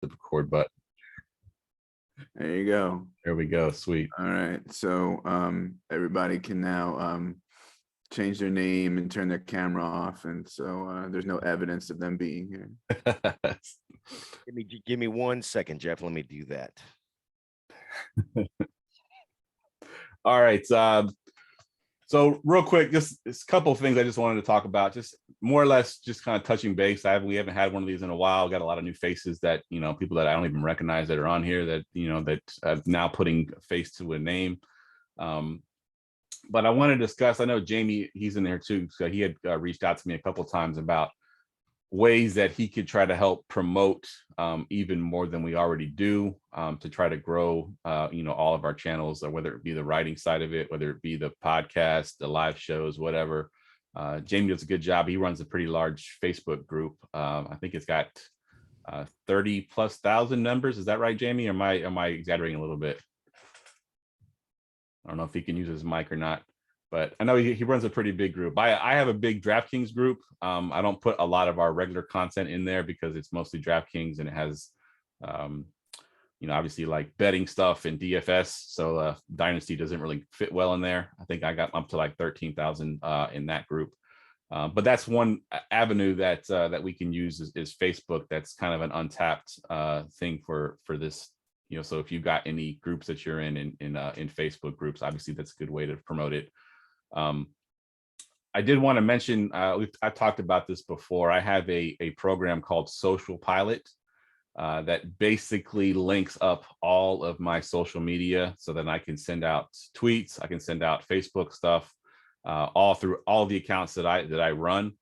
the record button. There you go. There we go. Sweet. All right. So everybody can now change their name and turn their camera off. And so there's no evidence of them being here. Give me 1 second, Jeff. Let me do that. All right. So real quick, just a couple of things I just wanted to talk about, just more or less just kind of touching base. We haven't had one of these in a while. Got a lot of new faces that, people that I don't even recognize that are on here that, that now putting a face to a name. But I want to discuss, I know Jamie, he's in there too. So he had reached out to me a couple of times about ways that he could try to help promote even more than we already do, to try to grow, all of our channels, or whether it be the writing side of it, whether it be the podcast, the live shows, whatever. Jamie does a good job. He runs a pretty large Facebook group. I think it's got 30,000+ members. Is that right, Jamie? Or am I exaggerating a little bit? I don't know if he can use his mic or not, but I know he runs a pretty big group. I have a big DraftKings group. I don't put a lot of our regular content in there because it's mostly DraftKings, and it has, obviously like betting stuff and DFS. So Dynasty doesn't really fit well in there. I think I got up to like 13,000 in that group. But that's one avenue that we can use is Facebook. That's kind of an untapped thing for this. So if you've got any groups that you're in Facebook groups, obviously that's a good way to promote it. I did want to mention, I talked about this before. I have a program called Social Pilot that basically links up all of my social media so that I can send out tweets, I can send out Facebook stuff, all through all the accounts that I run.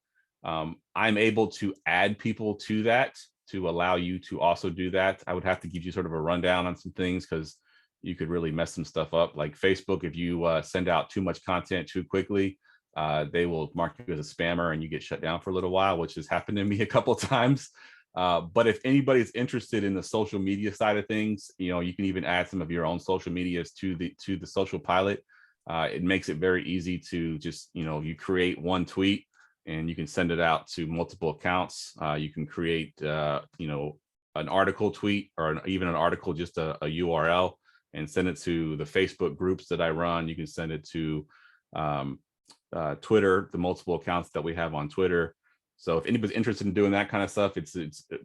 I'm able to add people to that to allow you to also do that. I would have to give you sort of a rundown on some things because you could really mess some stuff up. Like Facebook, if you send out too much content too quickly, they will mark you as a spammer and you get shut down for a little while, which has happened to me a couple of times. But if anybody's interested in the social media side of things, you can even add some of your own social medias to the Social Pilot. It makes it very easy to just, you create one tweet and you can send it out to multiple accounts. You can create, an article tweet or even an article, just a URL, and send it to the Facebook groups that I run. You can send it to Twitter, the multiple accounts that we have on Twitter. So if anybody's interested in doing that kind of stuff, it's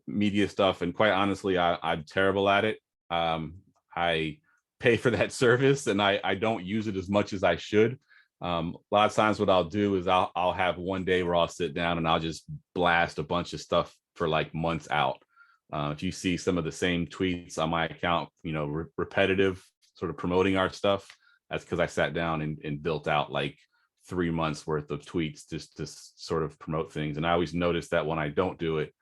media stuff. And quite honestly, I'm terrible at it. I pay for that service and I don't use it as much as I should. A lot of times what I'll do is I'll have one day where I'll sit down and I'll just blast a bunch of stuff for like months out. If you see some of the same tweets on my account, repetitive, sort of promoting our stuff, that's because I sat down and built out like 3 months worth of tweets just to sort of promote things. And I always notice that when I don't do it,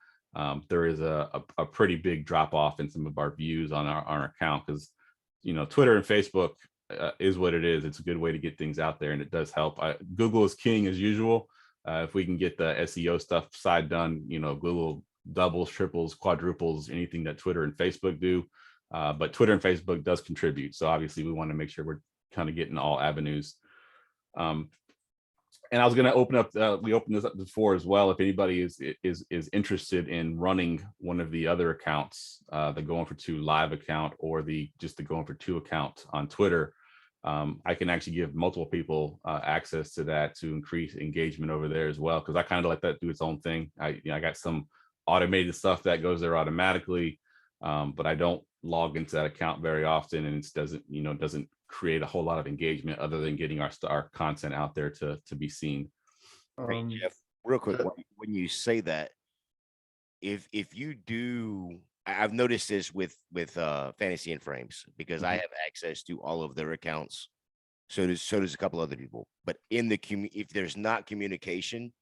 there is a pretty big drop off in some of our views on our account, because Twitter and Facebook is what it is. It's a good way to get things out there, and it does help. Google is king as usual. If we can get the SEO stuff side done, Google doubles, triples, quadruples anything that Twitter and Facebook do. But Twitter and Facebook does contribute. So obviously we want to make sure we're kind of getting all avenues. And I was going to open up, we opened this up before as well. If anybody is interested in running one of the other accounts, the Going for Two live account or just the Going for Two account on Twitter, I can actually give multiple people access to that to increase engagement over there as well. Because I kind of let that do its own thing. I got some automated stuff that goes there automatically, but I don't log into that account very often, and it doesn't create a whole lot of engagement other than getting our content out there to be seen. Hey, Jeff, real quick, when you say that, if you do, I've noticed this with Fantasy and Frames, because I have access to all of their accounts. So does a couple other people. But if there's not communication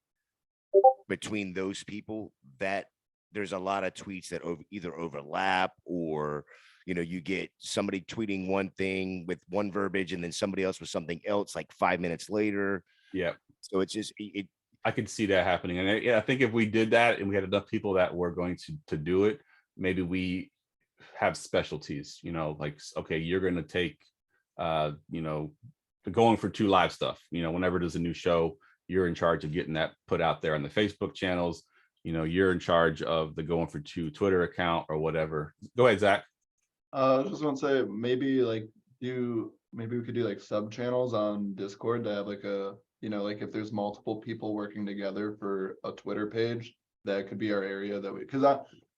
between those people, that there's a lot of tweets that either overlap, or you get somebody tweeting one thing with one verbiage and then somebody else with something else like 5 minutes later. Yeah. So it's just I could see that happening. And I think if we did that and we had enough people that were going to do it, maybe we have specialties, like, okay, you're going to take, the Going for Two live stuff, whenever there's a new show, you're in charge of getting that put out there on the Facebook channels. you're in charge of the Going for Two Twitter account or whatever. Go ahead, Zach. I was just want to say maybe maybe we could do like sub channels on Discord to have like like if there's multiple people working together for a Twitter page, that could be our area because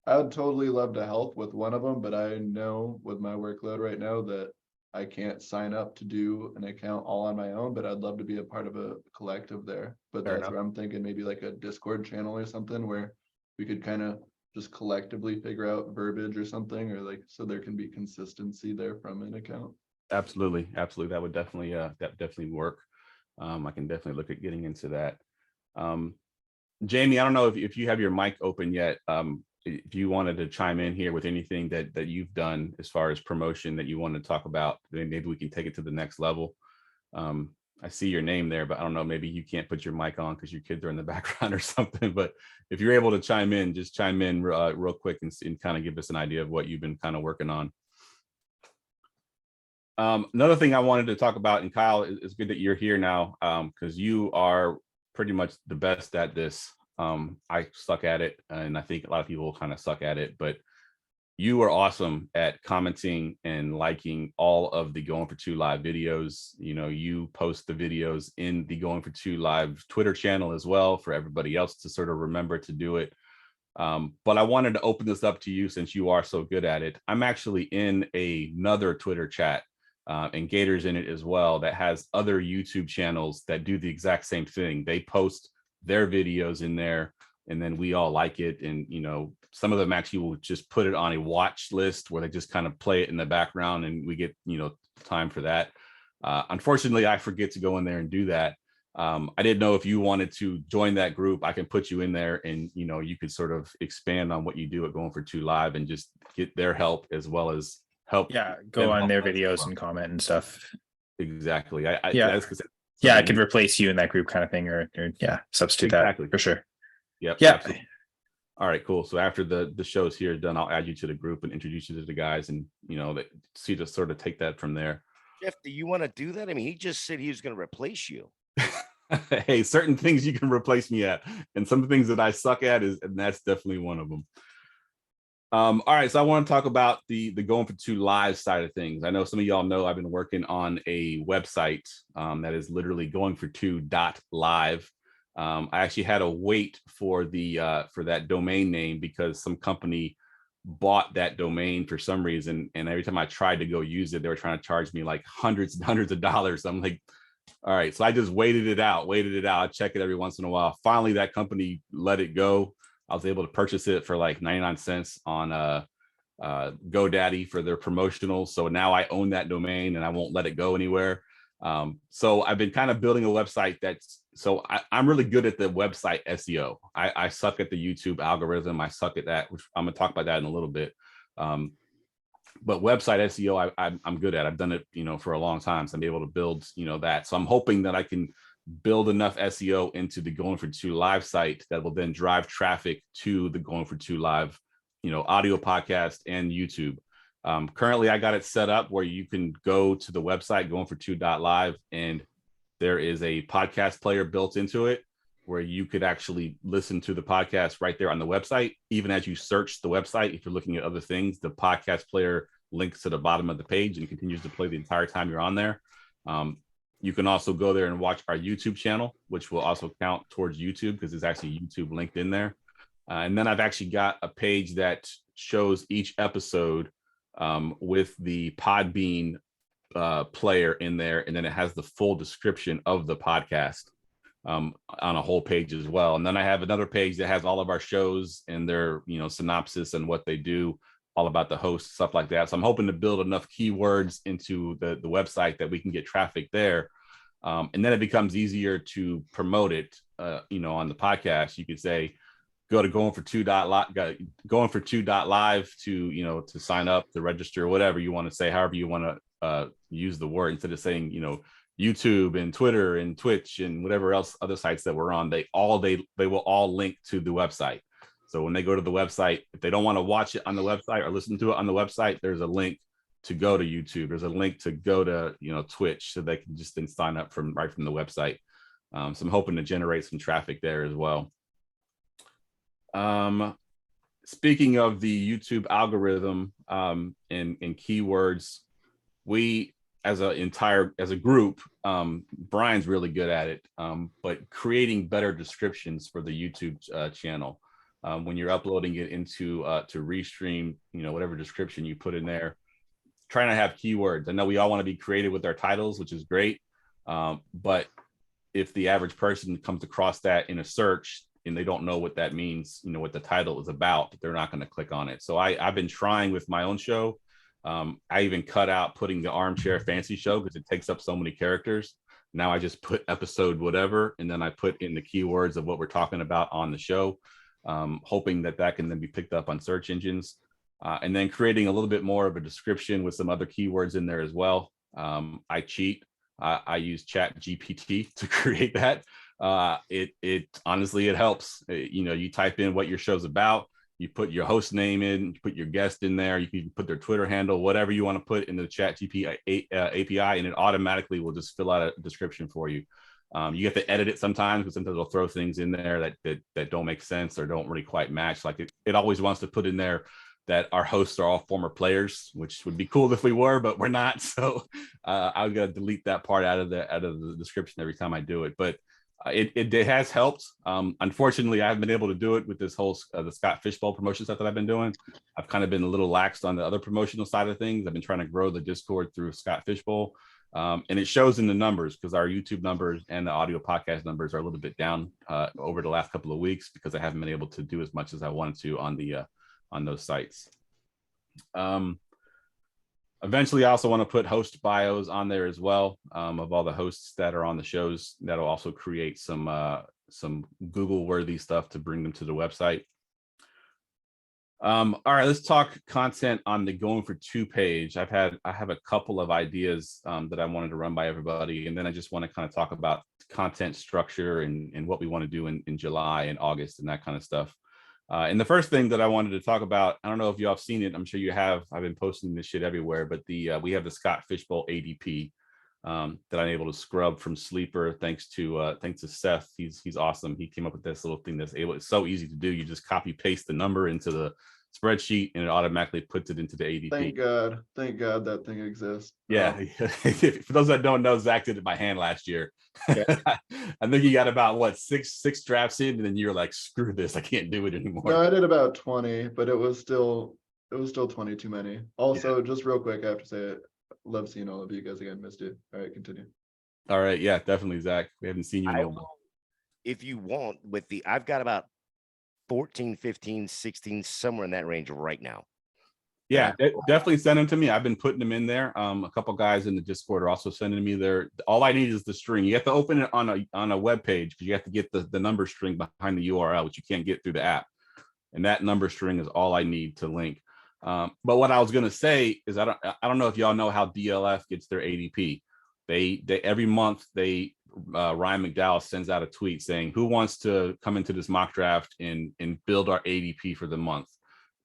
I would totally love to help with one of them, but I know with my workload right now that I can't sign up to do an account all on my own, but I'd love to be a part of a collective there. But Fair that's enough. where I'm thinking maybe like a Discord channel or something where we could kind of just collectively figure out verbiage or something, or like so there can be consistency there from an account. Absolutely. That would definitely work. I can definitely look at getting into that. Jamie, I don't know if you have your mic open yet. If you wanted to chime in here with anything that you've done as far as promotion that you want to talk about, then maybe we can take it to the next level. I see your name there, but I don't know, maybe you can't put your mic on because your kids are in the background or something. But if you're able to chime in, just chime in real quick and kind of give us an idea of what you've been kind of working on. Another thing I wanted to talk about, and Kyle, it's good that you're here now because you are pretty much the best at this. I suck at it, and I think a lot of people kind of suck at it, but you are awesome at commenting and liking all of the Going for Two live videos. You post the videos in the Going for Two live Twitter channel as well for everybody else to sort of remember to do it. But I wanted to open this up to you since you are so good at it. I'm actually in another Twitter chat, and Gator's in it as well, that has other YouTube channels that do the exact same thing. They post their videos in there, and then we all like it. And, some of them actually will just put it on a watch list where they just kind of play it in the background, and we get, time for that. Unfortunately, I forget to go in there and do that. I didn't know if you wanted to join that group. I can put you in there, and you could sort of expand on what you do at Going for Two Live and just get their help as well as help. Yeah, go on their videos and comment and stuff. Exactly. Yeah, I could replace you in that group kind of thing, or substitute that for sure. Yep. Yeah. Absolutely. All right, cool. So after the show's here done, I'll add you to the group and introduce you to the guys, and see to sort of take that from there. Jeff, do you want to do that? I mean, he just said he was going to replace you. Hey, certain things you can replace me at, and some things that I suck at and that's definitely one of them. All right, so I want to talk about the Going for Two live side of things. I know some of y'all know I've been working on a website that is literally goingfor2.live. I actually had to wait for that domain name because some company bought that domain for some reason, and every time I tried to go use it, they were trying to charge me like hundreds and hundreds of dollars. I'm like, all right, so I just waited it out. I check it every once in a while. Finally, that company let it go. I was able to purchase it for like 99 cents on GoDaddy for their promotional. So now I own that domain and I won't let it go anywhere. So I've been kind of building a website I'm really good at the website SEO. I suck at the YouTube algorithm. I suck at that, which I'm gonna talk about that in a little bit. But website SEO, I'm good at. I've done it, for a long time. So I'm able to build, that. So I'm hoping that I can build enough SEO into the Going for Two live site that will then drive traffic to the Going for Two live, audio podcast and YouTube. Currently, I got it set up where you can go to the website goingfor2.live, and there is a podcast player built into it where you could actually listen to the podcast right there on the website. Even as you search the website, if you're looking at other things, the podcast player links to the bottom of the page and continues to play the entire time you're on there. You can also go there and watch our YouTube channel, which will also count towards YouTube because there's actually YouTube linked in there. And then I've actually got a page that shows each episode with the Podbean player in there, and then it has the full description of the podcast on a whole page as well. And then I have another page that has all of our shows and their synopsis and what they do, all about the host, stuff like that. So I'm hoping to build enough keywords into the website that we can get traffic there, and then it becomes easier to promote it. On the podcast, you could say go to goingfor2.live to sign up, to register, whatever you want to say, however you want to use the word, instead of saying YouTube and Twitter and Twitch and whatever else other sites that we're on. They will all link to the website. So when they go to the website, if they don't want to watch it on the website or listen to it on the website, there's a link to go to YouTube. There's a link to go to Twitch, so they can just then sign up right from the website. So I'm hoping to generate some traffic there as well. Speaking of the YouTube algorithm, and keywords, we as a group, Brian's really good at it, but creating better descriptions for the YouTube channel. When you're uploading it into to Restream, whatever description you put in there, trying to have keywords. I know we all want to be creative with our titles, which is great, but if the average person comes across that in a search and they don't know what that means, what the title is about, they're not going to click on it. So I've been trying with my own show. I even cut out putting the armchair fancy show because it takes up so many characters. Now I just put episode whatever, and then I put in the keywords of what we're talking about on the show, hoping that can then be picked up on search engines. And then creating a little bit more of a description with some other keywords in there as well. I cheat. I use Chat GPT to create that. It honestly, it helps. You type in what your show's about, you put your host name in, you put your guest in there, you can put their Twitter handle, whatever you want to put in the Chat GPT API, and it automatically will just fill out a description for you. You have to edit it sometimes, because sometimes it'll throw things in there that don't make sense or don't really quite match. Like it always wants to put in there that our hosts are all former players, which would be cool if we were, but we're not. So I'm gonna delete that part out of the description every time I do it. But it has helped. Unfortunately, I haven't been able to do it with this whole the Scott Fishbowl promotion stuff that I've been doing. I've kind of been a little laxed on the other promotional side of things. I've been trying to grow the Discord through Scott Fishbowl. And it shows in the numbers, because our YouTube numbers and the audio podcast numbers are a little bit down over the last couple of weeks, because I haven't been able to do as much as I wanted to on those sites. Eventually, I also want to put host bios on there as well, of all the hosts that are on the shows. That'll also create some Google worthy stuff to bring them to the website. All right, let's talk content on the Going for Two page. I have a couple of ideas that I wanted to run by everybody, and then I just want to kind of talk about content structure and what we want to do in July and August and that kind of stuff. And the first thing that I wanted to talk about, I don't know if you all have seen it. I'm sure you have. I've been posting this shit everywhere, but we have the Scott Fishbowl ADP that I'm able to scrub from Sleeper, thanks to Seth. He's awesome. He came up with this little thing it's so easy to do. You just copy paste the number into the spreadsheet and it automatically puts it into the ADP. Thank God that thing exists. Yeah. For those that don't know, Zach did it by hand last year. I think you got about six drafts in, and then you're like, screw this, I can't do it anymore. No, I did about 20, but it was still 20 too many. Also, just real quick, I have to say it. Love seeing all of you guys again. Missed you. All right, continue. All right, yeah, definitely, Zach. We haven't seen you in a while. If you want, I've got about 14, 15, 16, somewhere in that range right now. Yeah, definitely send them to me. I've been putting them in there. A couple guys in the Discord are also sending me there. All I need is the string. You have to open it on a web page, because you have to get the number string behind the URL, which you can't get through the app. And that number string is all I need to link. But what I was gonna say is I don't know if y'all know how DLF gets their ADP. They every month Ryan McDowell sends out a tweet saying, who wants to come into this mock draft and build our ADP for the month.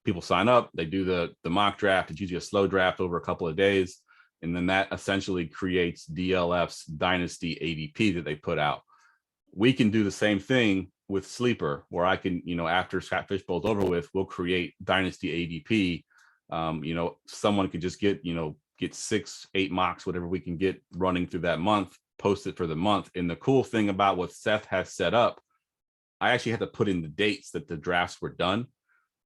People sign up, they do the mock draft. It's usually a slow draft over a couple of days, and then that essentially creates DLF's dynasty ADP that they put out. We can do the same thing with Sleeper, where I can, after Scott Fishbowl's over with, we'll create dynasty ADP. Someone could just get 6-8 mocks, whatever we can get running through that month, post it for the month. And the cool thing about what Seth has set up, I actually had to put in the dates that the drafts were done.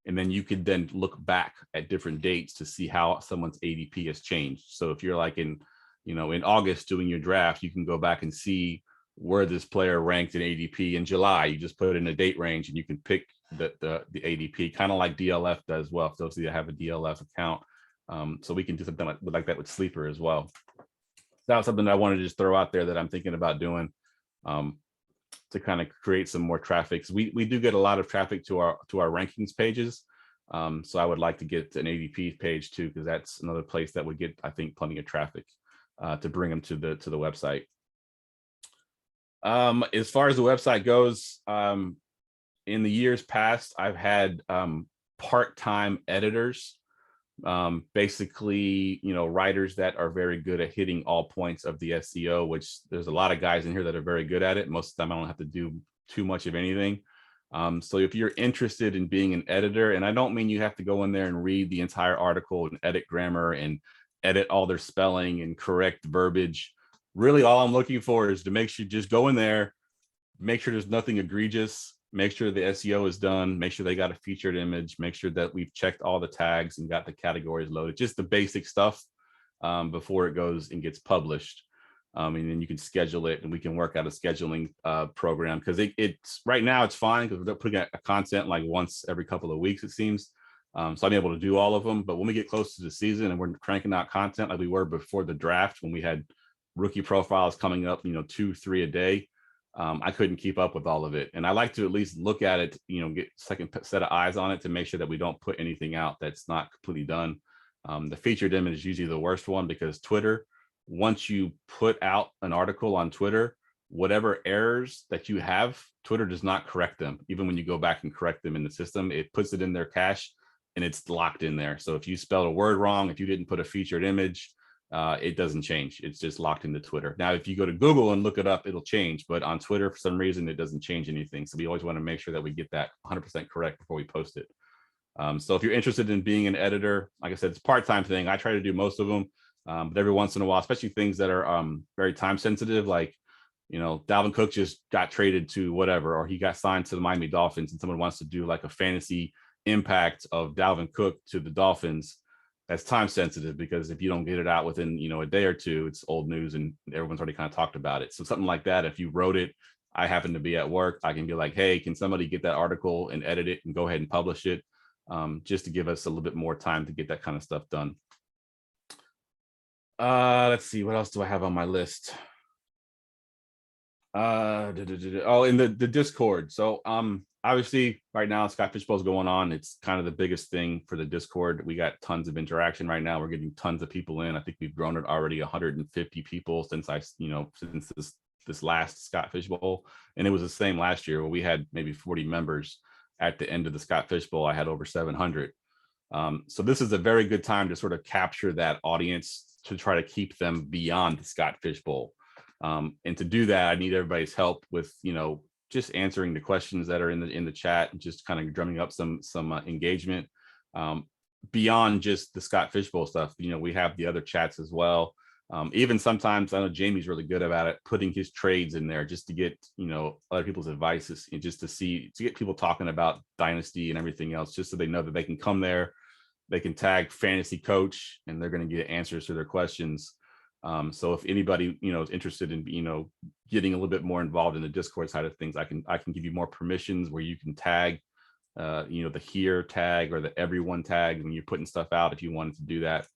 And then you could then look back at different dates to see how someone's ADP has changed. So if you're like in August doing your draft, you can go back and see where this player ranked in ADP in July. You just put in a date range and you can pick the ADP, kind of like DLF does well, for those of you that have a DLF account. So we can do something like that with Sleeper as well. That was something that I wanted to just throw out there that I'm thinking about doing, to kind of create some more traffic. We do get a lot of traffic to our rankings pages. So I would like to get an ADP page too, because that's another place that would get, I think, plenty of traffic to bring them to the website. As far as the website goes, in the years past, I've had part-time editors, basically, writers that are very good at hitting all points of the SEO, which there's a lot of guys in here that are very good at it. Most of the time I don't have to do too much of anything. So if you're interested in being an editor, and I don't mean you have to go in there and read the entire article and edit grammar and edit all their spelling and correct verbiage. Really, all I'm looking for is to make sure you just go in there, make sure there's nothing egregious, make sure the SEO is done, make sure they got a featured image, make sure that we've checked all the tags and got the categories loaded, just the basic stuff before it goes and gets published. And then you can schedule it, and we can work out a scheduling program, because it's right now it's fine because we're putting out content like once every couple of weeks, it seems. So I'm able to do all of them. But when we get close to the season and we're cranking out content like we were before the draft, when we had rookie profiles coming up, 2, 3 a day, I couldn't keep up with all of it. And I like to at least look at it, get second set of eyes on it to make sure that we don't put anything out that's not completely done. The featured image is usually the worst one, because Twitter, once you put out an article on Twitter, whatever errors that you have, Twitter does not correct them. Even when you go back and correct them in the system, it puts it in their cache and it's locked in there. So if you spelled a word wrong, if you didn't put a featured image, it doesn't change. It's just locked into Twitter. Now, if you go to Google and look it up, it'll change. But on Twitter, for some reason, it doesn't change anything. So we always want to make sure that we get that 100% correct before we post it. So if you're interested in being an editor, like I said, it's a part-time thing. I try to do most of them. But every once in a while, especially things that are very time sensitive, like, Dalvin Cook just got traded to whatever, or he got signed to the Miami Dolphins, and someone wants to do like a fantasy impact of Dalvin Cook to the Dolphins. That's time sensitive, because if you don't get it out within, a day or two, it's old news and everyone's already kind of talked about it. So something like that, if you wrote it, I happen to be at work, I can be like, hey, can somebody get that article and edit it and go ahead and publish it, just to give us a little bit more time to get that kind of stuff done. Let's see, what else do I have on my list? Oh, in the Discord. So obviously right now Scott Fishbowl's going on. It's kind of the biggest thing for the Discord. We got tons of interaction right now. We're getting tons of people in. I think we've grown it already 150 people since since this last Scott Fishbowl. And it was the same last year, where we had maybe 40 members. At the end of the Scott Fishbowl, I had over 700. So this is a very good time to sort of capture that audience, to try to keep them beyond the Scott Fishbowl. And to do that, I need everybody's help with, just answering the questions that are in the chat, and just kind of drumming up some engagement beyond just the Scott Fishbowl stuff. We have the other chats as well. Even sometimes, I know Jamie's really good about it, putting his trades in there just to get, other people's advices, and just to get people talking about Dynasty and everything else, just so they know that they can come there, they can tag Fantasy Coach, and they're going to get answers to their questions. So if anybody, is interested in, getting a little bit more involved in the Discord side of things, I can give you more permissions where you can tag, the here tag or the everyone tag when you're putting stuff out, if you wanted to do that.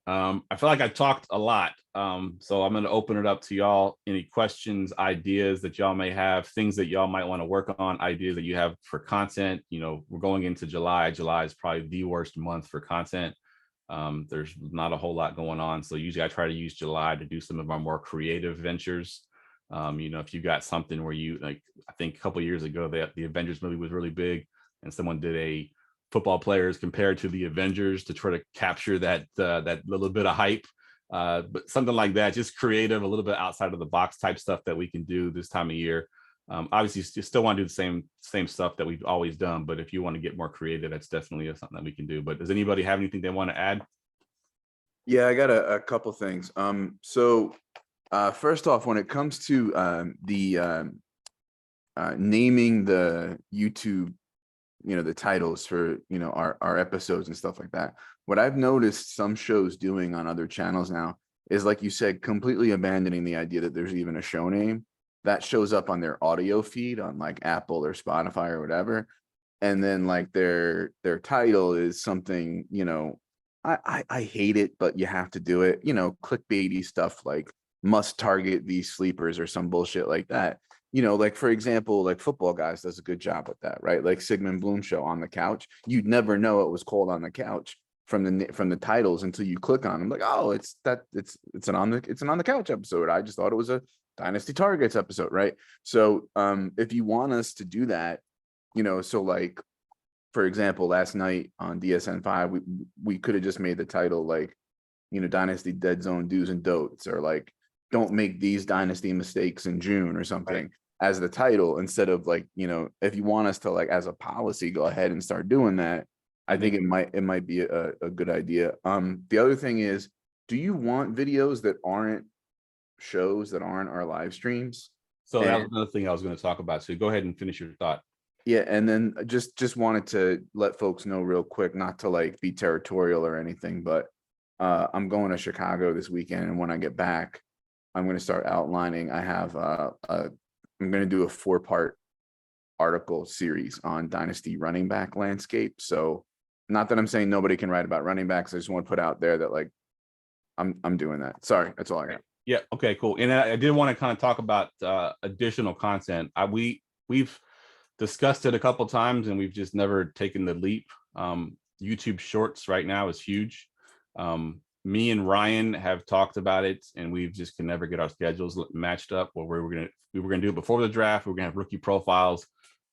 I feel like I talked a lot. So I'm going to open it up to y'all. Any questions, ideas that y'all may have, things that y'all might want to work on, ideas that you have for content. We're going into July. July is probably the worst month for content. There's not a whole lot going on. So usually I try to use July to do some of our more creative ventures. If you got something where you, like, I think a couple of years ago, the Avengers movie was really big, and someone did a football players compared to the Avengers to try to capture that little bit of hype. But something like that, just creative, a little bit outside of the box type stuff that we can do this time of year. Obviously, you still want to do the same stuff that we've always done, but if you want to get more creative, that's definitely something that we can do. But does anybody have anything they want to add? Yeah, I got a couple things. So first off, when it comes to naming the YouTube, the titles for, our episodes and stuff like that, what I've noticed some shows doing on other channels now is, like you said, completely abandoning the idea that there's even a show name that shows up on their audio feed on like Apple or Spotify or whatever. And then like their title is something, I hate it, but you have to do it, clickbaity stuff like must target these sleepers or some bullshit like that. Like, for example, like Football Guys does a good job with that, right? Like Sigmund Bloom Show on the couch. You'd never know it was called On the Couch from the titles until you click on them. Like, oh, it's an on the couch episode. I just thought it was a Dynasty Targets episode, right? So if you want us to do that, so like, for example, last night on DSN5, we could have just made the title like, Dynasty Dead Zone Do's and Don'ts, or like, don't make these Dynasty mistakes in June or something. as the title instead of like, you know, if you want us to like as a policy go ahead and start doing that, I think it might be a good idea. The other thing is, do you want videos that aren't shows, that aren't our live streams? So that was And another thing I was going to talk about. So go ahead and finish your thought. yeah, and then just wanted to let folks know real quick, not to like be territorial or anything, but I'm going to Chicago this weekend, and when I get back, I'm going to start outlining. I have I'm going to do a 4-part article series on dynasty running back landscape. So not that I'm saying nobody can write about running backs. I just want to put out there that like I'm doing that. Sorry, that's all I got. Yeah. Okay, cool. And I did want to kind of talk about additional content. We've discussed it a couple times and we've just never taken the leap. YouTube Shorts right now is huge. Me and Ryan have talked about it, and we've just can never get our schedules matched up. Where we were gonna do it before the draft. We're gonna have rookie profiles.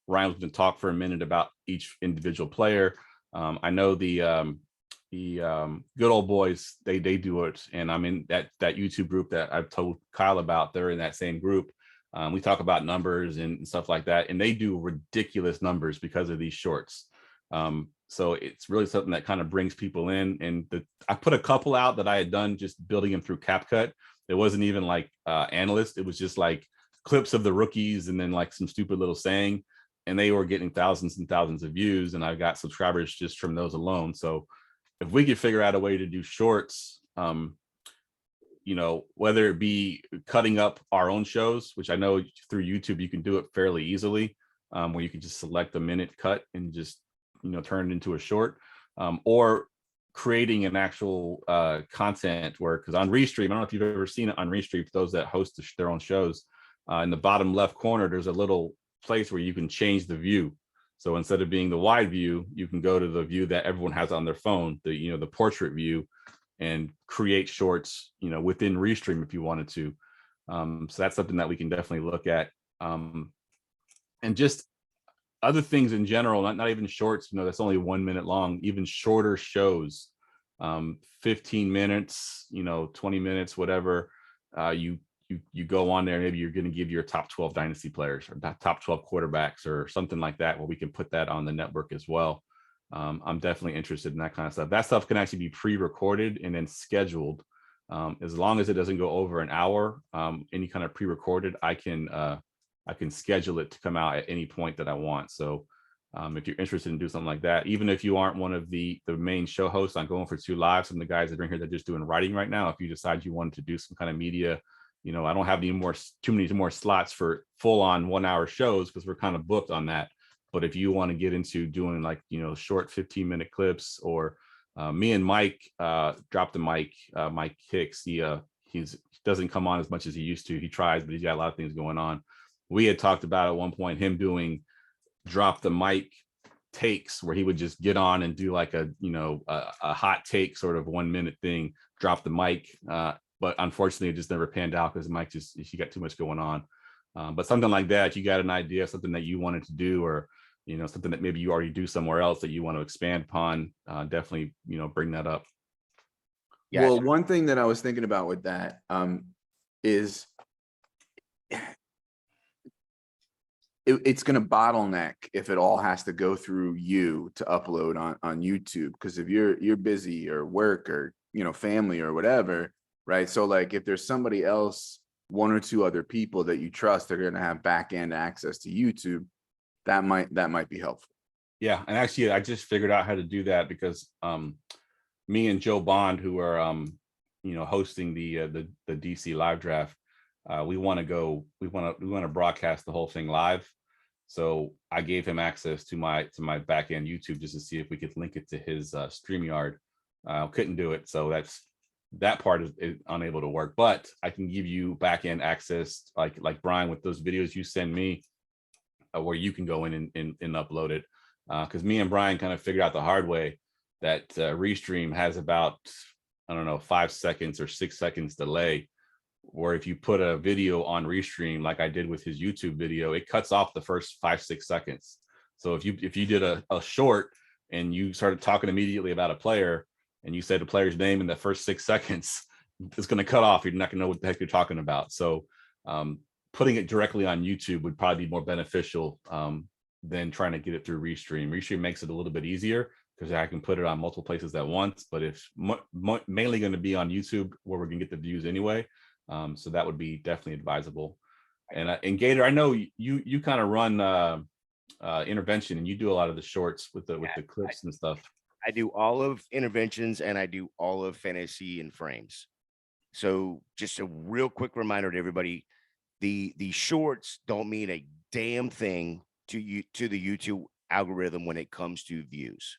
Ryan was gonna talk for a minute about each individual player. I know the good old boys, they do it, and I'm in that YouTube group that I've told Kyle about. They're in that same group. We talk about numbers and stuff like that, and they do ridiculous numbers because of these shorts. So it's really something that kind of brings people in. And I put a couple out that I had done just building them through CapCut. It wasn't even like analyst. It was just like clips of the rookies and then like some stupid little saying, and they were getting thousands and thousands of views. And I got subscribers just from those alone. So if we could figure out a way to do shorts, you know, whether it be cutting up our own shows, which I know through YouTube you can do it fairly easily, where you can just select a minute cut and just, you know, turn it into a short, or creating an actual content where, because on Restream, I don't know if you've ever seen it on Restream, for those that host their own shows, in the bottom left corner, there's a little place where you can change the view. So instead of being the wide view, you can go to the view that everyone has on their phone, the, you know, the portrait view, and create shorts, you know, within Restream if you wanted to. So that's something that we can definitely look at. And just other things in general, not even shorts, you know, that's only 1 minute long, even shorter shows, 15 minutes, you know, 20 minutes, whatever. You go on there, maybe you're going to give your top 12 dynasty players or top 12 quarterbacks or something like that, where we can put that on the network as well. I'm definitely interested in that kind of stuff. That stuff can actually be pre-recorded and then scheduled. As long as it doesn't go over an hour, any kind of pre-recorded, I can schedule it to come out at any point that I want. So if you're interested in doing something like that, even if you aren't one of the main show hosts on Going for Two Live, some of the guys that are in here that are just doing writing right now, if you decide you wanted to do some kind of media, you know, I don't have too many more slots for full on 1 hour shows because we're kind of booked on that. But if you want to get into doing like, you know, short 15-minute clips, or me and Mike, Drop the Mic, Mike Hicks, he doesn't come on as much as he used to. He tries, but he's got a lot of things going on. We had talked about at one point him doing Drop the Mic takes, where he would just get on and do like a, you know, a hot take sort of 1 minute thing, drop the mic. But unfortunately, it just never panned out because Mike he got too much going on. But something like that, you got an idea, something that you wanted to do, or, you know, something that maybe you already do somewhere else that you want to expand upon, definitely, you know, bring that up. Yeah. Well, one thing that I was thinking about with that is it's going to bottleneck if it all has to go through you to upload on YouTube. Because if you're busy or work or, you know, family or whatever, right? So like if there's somebody else, 1 or 2 other people that you trust, they're going to have back end access to YouTube. That might be helpful. Yeah, and actually, I just figured out how to do that because me and Joe Bond, who are you know, hosting the DC live draft, we want to broadcast the whole thing live. So I gave him access to my back end YouTube just to see if we could link it to his StreamYard. Couldn't do it, so that part is unable to work. But I can give you back end access, like Brian, with those videos you send me, where you can go in and upload it. Because me and Brian kind of figured out the hard way that Restream has about, I don't know, 5 seconds or 6 seconds delay, where if you put a video on Restream, like I did with his YouTube video, it cuts off the first 5-6 seconds. So if you did a short and you started talking immediately about a player and you said the player's name in the first 6 seconds, it's going to cut off. You're not going to know what the heck you're talking about. So putting it directly on YouTube would probably be more beneficial than trying to get it through Restream. Restream makes it a little bit easier because I can put it on multiple places at once, but it's mainly going to be on YouTube where we're going to get the views anyway. So that would be definitely advisable. And Gator, I know you kind of run intervention, and you do a lot of the shorts with the clips and stuff. I do all of interventions and I do all of fantasy and frames. So just a real quick reminder to everybody, the shorts don't mean a damn thing to the YouTube algorithm when it comes to views.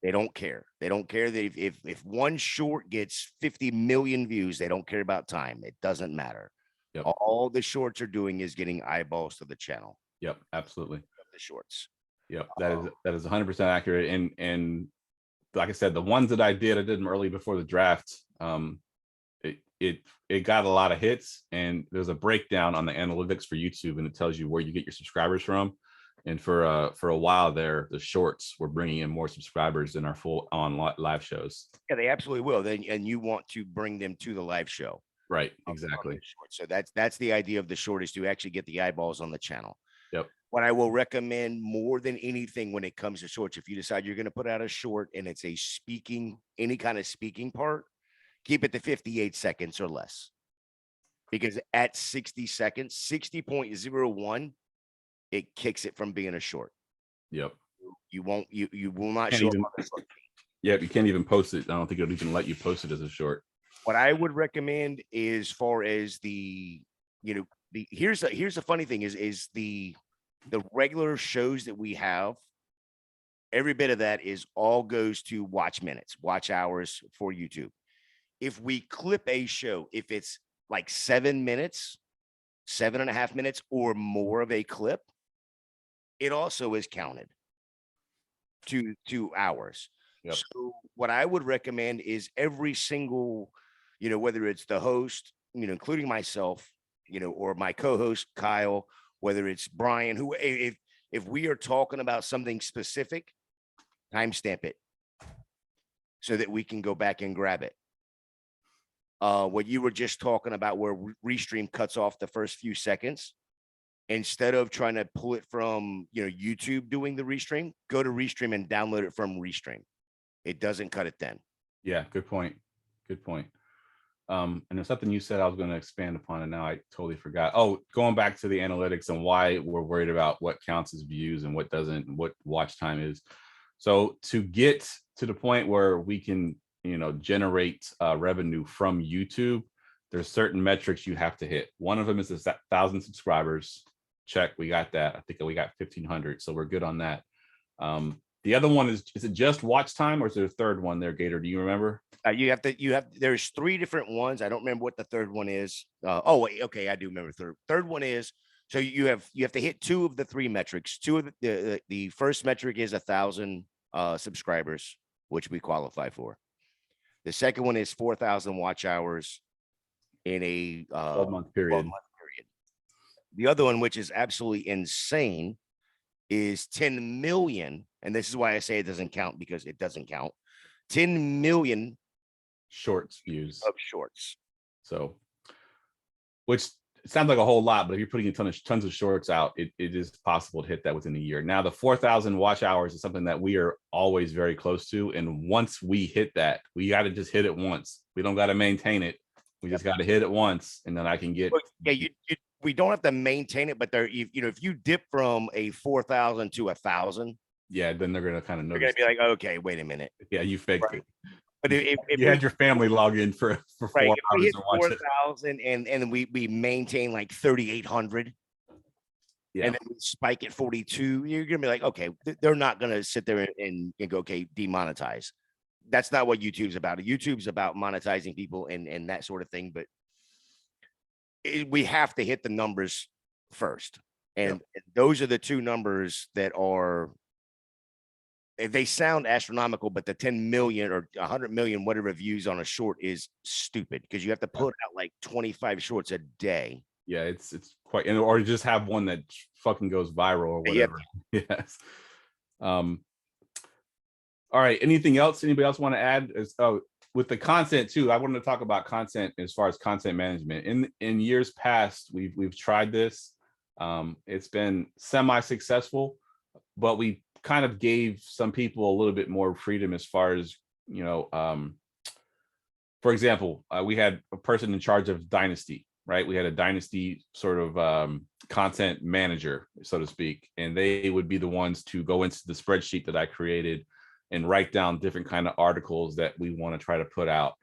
They don't care. They don't care that if one short gets 50 million views, they don't care about time. It doesn't matter. Yep. All the shorts are doing is getting eyeballs to the channel. Yep, absolutely. The shorts. Yep, that is 100% accurate. And like I said, the ones that I did them early before the draft. It got a lot of hits, and there's a breakdown on the analytics for YouTube, and it tells you where you get your subscribers from. And for a while there, the shorts were bringing in more subscribers than our full on live shows. Yeah, they absolutely will. Then, and you want to bring them to the live show. Right, exactly. So that's the idea of the short, is to actually get the eyeballs on the channel. Yep. What I will recommend more than anything when it comes to shorts, if you decide you're going to put out a short and it's a any kind of speaking part, keep it to 58 seconds or less. Because at 60 seconds, 60.01, it kicks it from being a short. Yep. You will not can't show even, up. Yeah, you can't even post it. I don't think it'll even let you post it as a short. What I would recommend, as far as here's the funny thing is the regular shows that we have, every bit of that is all goes to watch minutes, watch hours for YouTube. If we clip a show, if it's like 7 minutes, 7.5 minutes or more of a clip, it also is counted to 2 hours. Yep. So what I would recommend is every single, whether it's the host, including myself, or my co-host Kyle, whether it's Brian, who if we are talking about something specific, timestamp it so that we can go back and grab it. What you were just talking about, where Restream cuts off the first few seconds, instead of trying to pull it from YouTube doing the Restream, go to Restream and download it from Restream. It doesn't cut it then. Yeah, good point. Good point. And there's something you said I was going to expand upon, and now I totally forgot. Oh, going back to the analytics and why we're worried about what counts as views and what doesn't, and what watch time is. So to get to the point where we can generate revenue from YouTube, there's certain metrics you have to hit. One of them is 1,000 subscribers. Check, we got that. I think we got 1,500, so we're good on that. The other one is it just watch time, or is there a third one there, Gator? Do you remember? There's 3 different ones. I don't remember what the third one is. Oh wait, okay, I do remember third one is, so you have to hit 2 of the 3 metrics. 2 of the first metric is 1,000 subscribers, which we qualify for. The second one is 4,000 watch hours in a 12-month period. The other one, which is absolutely insane, is 10 million. And this is why I say it doesn't count, because it doesn't count. 10 million shorts views of shorts. So, which sounds like a whole lot, but if you're putting tons of shorts out, it is possible to hit that within a year. Now, the 4,000 watch hours is something that we are always very close to. And once we hit that, we got to just hit it once. We don't got to maintain it. We just got to hit it once, and then I can get. Yeah, we don't have to maintain it, but if you dip from a 4,000 to 1,000, yeah, then they're gonna kind of notice. They're gonna be like, okay, wait a minute. Yeah, you faked it. But if you had your family log in for 4 hours and watch it. 4,000 and we maintain like 3,800, yeah, and then we spike at 42, you're gonna be like, okay, they're not gonna sit there and go, okay, demonetize. That's not what YouTube's about. YouTube's about monetizing people and that sort of thing. But we have to hit the numbers first, and those are the 2 numbers that are. They sound astronomical, but the 10 million or 100 million, whatever views on a short is stupid, because you have to put out like 25 shorts a day. Yeah, it's quite, or just have one that fucking goes viral or whatever. Yes. All right. Anything else? Anybody else want to add? With the content too, I wanted to talk about content as far as content management. In years past, we've tried this. It's been semi-successful, but we kind of gave some people a little bit more freedom as far as, for example, we had a person in charge of Dynasty, right? We had a Dynasty sort of content manager, so to speak, and they would be the ones to go into the spreadsheet that I created and write down different kind of articles that we want to try to put out.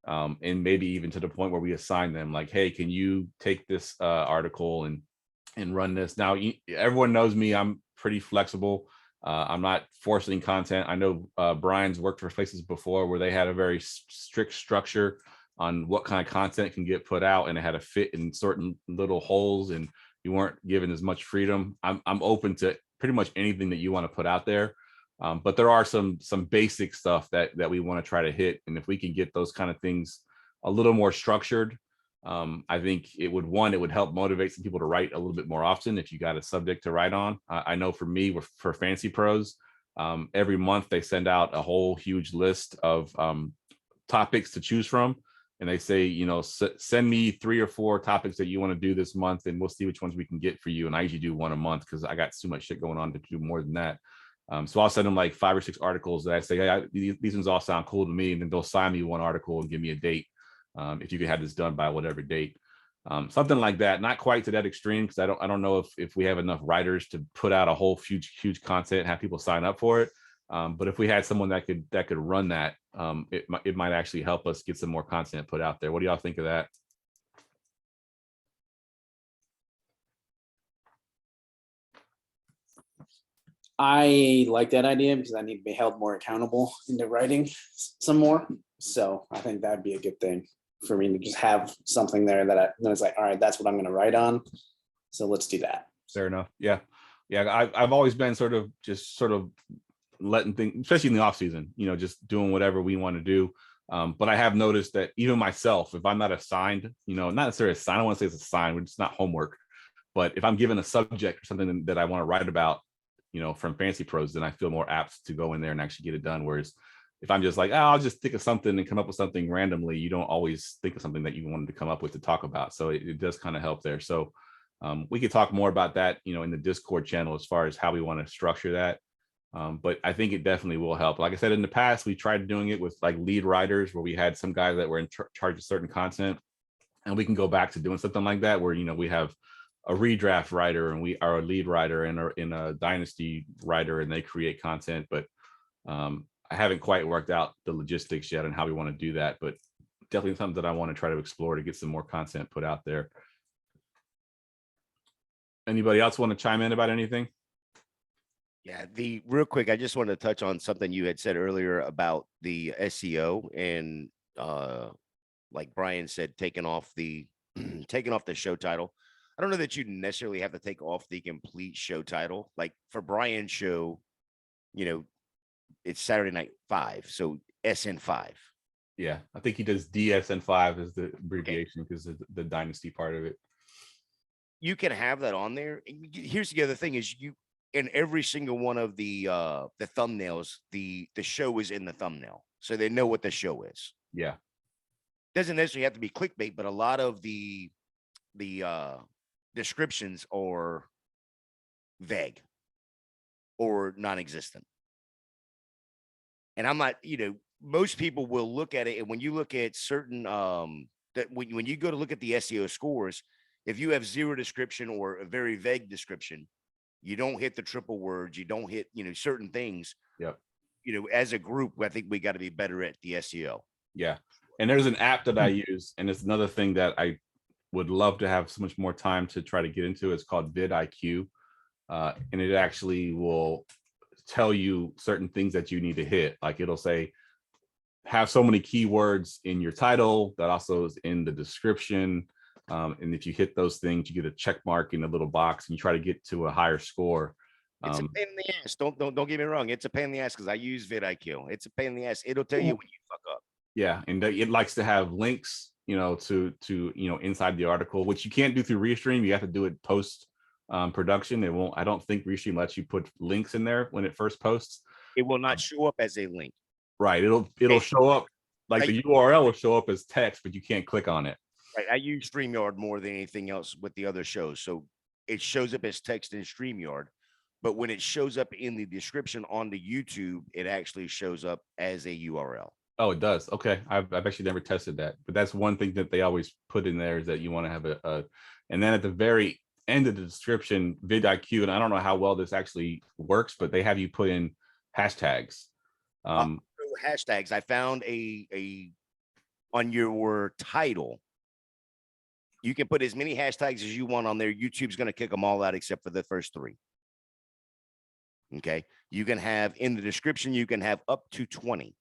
And maybe even to the point where we assign them like, hey, can you take this article and run this? Now, everyone knows me, I'm pretty flexible. I'm not forcing content. I know Brian's worked for places before where they had a very strict structure on what kind of content can get put out, and it had to fit in certain little holes, and you weren't given as much freedom. I'm open to pretty much anything that you want to put out there. But there are some basic stuff that we want to try to hit. And if we can get those kind of things a little more structured, I think it would help motivate some people to write a little bit more often if you got a subject to write on. I know for me, for Fancy Pros, every month they send out a whole huge list of topics to choose from. And they say, send me 3 or 4 topics that you want to do this month, and we'll see which ones we can get for you. And I usually do one a month because I got too much shit going on to do more than that. So I'll send them like 5 or 6 articles that I say, hey, these ones all sound cool to me. And then they'll sign me one article and give me a date. If you can have this done by whatever date, something like that. Not quite to that extreme, because I don't know if we have enough writers to put out a whole huge content and have people sign up for it. But if we had someone that could run that, it might actually help us get some more content put out there. What do y'all think of that? I like that idea because I need to be held more accountable into writing some more. So I think that'd be a good thing for me to just have something there that it's like, all right, that's what I'm going to write on. So let's do that. Fair enough. Yeah. I've always been sort of letting things, especially in the off season, just doing whatever we want to do. But I have noticed that even myself, if I'm not assigned, not necessarily assigned, I don't want to say it's assigned, it's not homework, but if I'm given a subject or something that I want to write about, from Fancy Pros, then I feel more apt to go in there and actually get it done. Whereas if I'm just like, I'll just think of something and come up with something randomly, you don't always think of something that you wanted to come up with to talk about. So it does kind of help there. So we could talk more about that, in the Discord channel as far as how we want to structure that. But I think it definitely will help. Like I said, in the past, we tried doing it with like lead writers where we had some guys that were in charge of certain content, and we can go back to doing something like that where, we have a redraft writer and we are a lead writer and in a Dynasty writer, and they create content. But I haven't quite worked out the logistics yet and how we want to do that, but definitely something that I want to try to explore to get some more content put out there. Anybody else want to chime in about anything? Yeah, real quick, I just wanted to touch on something you had said earlier about the SEO and like Brian said, taking off the show title. I don't know that you necessarily have to take off the complete show title. Like for Brian's show, it's Saturday Night 5, so SN5. Yeah, I think he does DSN5 as the abbreviation because of the Dynasty part of it. You can have that on there. And here's the other thing: is in every single one of the thumbnails, the show is in the thumbnail, so they know what the show is. Yeah, doesn't necessarily have to be clickbait, but a lot of the descriptions are vague or non-existent. And I'm not, most people will look at it, and when you look at certain that when you go to look at the SEO scores, if you have 0 description or a very vague description, you don't hit the triple words, you don't hit, certain things. Yep. As a group, I think we got to be better at the SEO. Yeah. And there's an app that I use, and it's another thing that I would love to have so much more time to try to get into. It's called vidIQ. And it actually will tell you certain things that you need to hit. Like it'll say, have so many keywords in your title that also is in the description. And if you hit those things, you get a check mark in the little box and you try to get to a higher score. It's a pain in the ass. Don't get me wrong. It's a pain in the ass because I use vidIQ. It's a pain in the ass. It'll tell you when you fuck up. Yeah, and it likes to have links, to inside the article, which you can't do through Restream. You have to do it post production. It won't. I don't think Restream lets you put links in there when it first posts. It will not show up as a link. Right. It'll Okay. show up like the URL will show up as text, but you can't click on it. Right. I use StreamYard more than anything else with the other shows. So it shows up as text in StreamYard. But when it shows up in the description on the YouTube, it actually shows up as a URL. Oh, it does. Okay. I've actually never tested that, but that's one thing that they always put in there is that you want to have and then at the very end of the description, vidIQ, and I don't know how well this actually works, but they have you put in hashtags. Hashtags. I found a on your title. You can put as many hashtags as you want on there. YouTube's going to kick them all out except for the first 3. Okay. You can have in the description, you can have up to 20.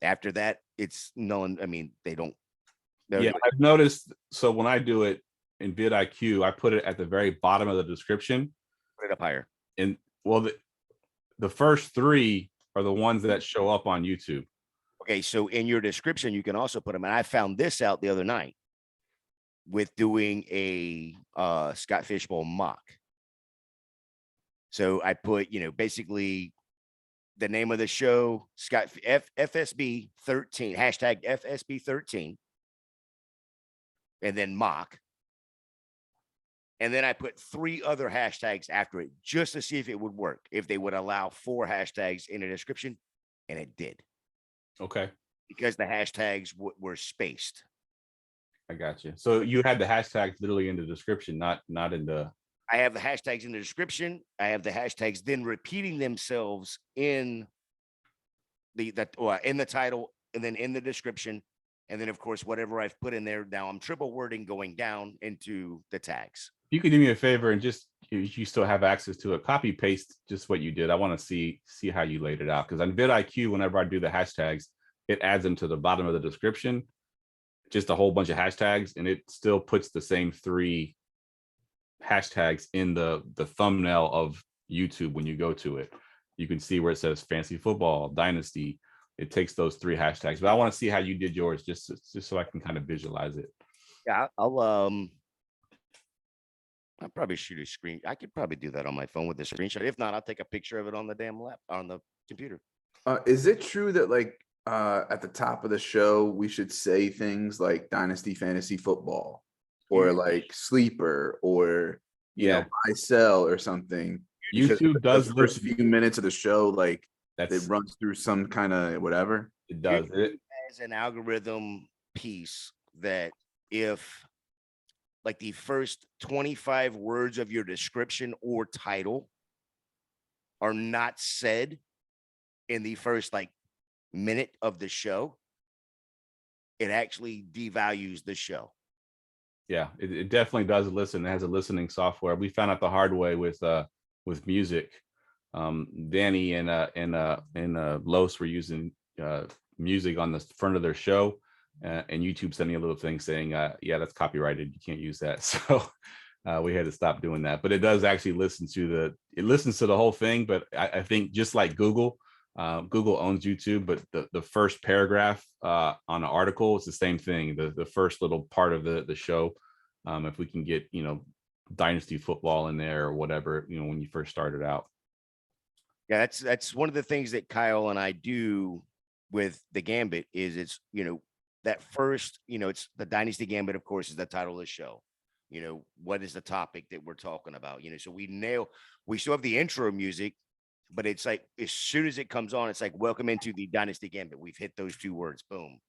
After that, it's no, I mean, they don't. Yeah, I've noticed. So when I do it in vidIQ, I put it at the very bottom of the description. Put it up higher. And well, the first 3 are the ones that show up on YouTube. Okay, so in your description, you can also put them. And I found this out the other night with doing a Scott Fishbowl mock. So I put, basically the name of the show, Scott FSB 13, hashtag FSB 13, and then mock. And then I put 3 other hashtags after it just to see if it would work, if they would allow 4 hashtags in a description, and it did. Okay. Because the hashtags were spaced. I got you. So you had the hashtags literally in the description, not in the. I have the hashtags in the description. I have the hashtags then repeating themselves in in the title and then in the description. And then, of course, whatever I've put in there. Now I'm triple wording going down into the tags. You can do me a favor and just, you still have access to it, copy paste just what you did. I want to see how you laid it out. Because on vidIQ, whenever I do the hashtags, it adds them to the bottom of the description, just a whole bunch of hashtags, and it still puts the same 3 hashtags in the thumbnail of YouTube. When you go to it, you can see where it says fantasy football, dynasty. It takes those 3 hashtags, but I want to see how you did yours, just so I can kind of visualize it. Yeah, I'll probably shoot a screen. I could probably do that on my phone with a screenshot. If not, I'll take a picture of it on the damn on the computer. Is it true that like at the top of the show we should say things like Dynasty Fantasy Football or like Sleeper or you know buy sell or something? YouTube does the first few minutes of the show, like it runs through some kind of whatever. It does. It has an algorithm piece that if like the first 25 words of your description or title are not said in the first like minute of the show, it actually devalues the show. Yeah, it definitely does listen. It has a listening software. We found out the hard way with music. Danny and Los were using music on the front of their show, and YouTube sent me a little thing saying, yeah, that's copyrighted. You can't use that. So we had to stop doing that. But it does actually listen to the whole thing. But I think just like Google, Google owns YouTube, but the first paragraph on an article, it's the same thing. The first little part of the show, if we can get, dynasty football in there or whatever, when you first started out. Yeah, that's one of the things that Kyle and I do with the Gambit is it's, that first, it's the Dynasty Gambit, of course, is the title of the show. What is the topic that we're talking about? So we still have the intro music, but it's like, as soon as it comes on, it's like, welcome into the Dynasty Gambit. We've hit those 2 words. Boom.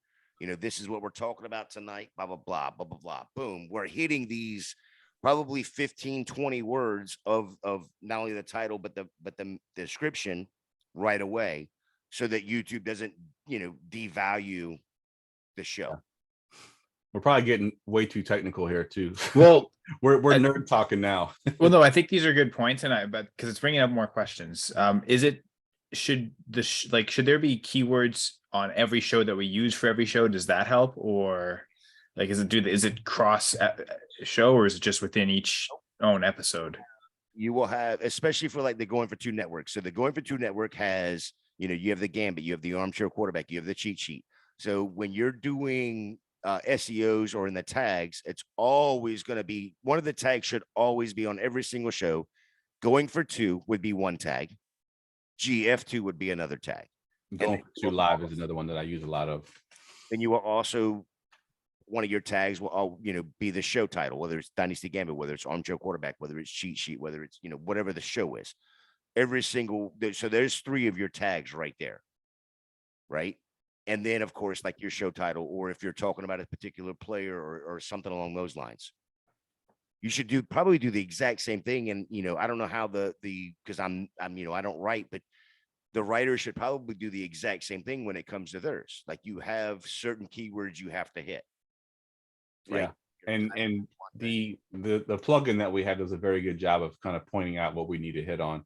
This is what we're talking about tonight, blah, blah, blah, blah, blah, blah. Boom. We're hitting these probably 15, 20 words of not only the title, but the description right away so that YouTube doesn't, devalue the show. We're probably getting way too technical here too. Well, we're nerd talking now. Well, no, I think these are good points, but because it's bringing up more questions. Should there be keywords on every show that we use for every show? Does that help, or like is it cross show, or is it just within each own episode? You will have, especially for like the Going for Two network. So the Going for Two network has, you have the Gambit, you have the Armchair Quarterback, you have the cheat sheet. So when you're doing SEOs or in the tags, it's always going to be, one of the tags should always be on every single show. Going for Two would be one tag. GF2 would be another tag. Going for two live is another one that I use a lot of. Then you will also, one of your tags will, be the show title, whether it's Dynasty Gambit, whether it's Armchair Quarterback, whether it's Cheat Sheet, whether it's, whatever the show is. So there's 3 of your tags right there. Right. And then, of course, like your show title, or if you're talking about a particular player or something along those lines, you should probably do the exact same thing. And, I don't know how because I'm, I don't write, but the writer should probably do the exact same thing when it comes to theirs. Like, you have certain keywords you have to hit. Right? Yeah. And the plugin that we had does a very good job of kind of pointing out what we need to hit on.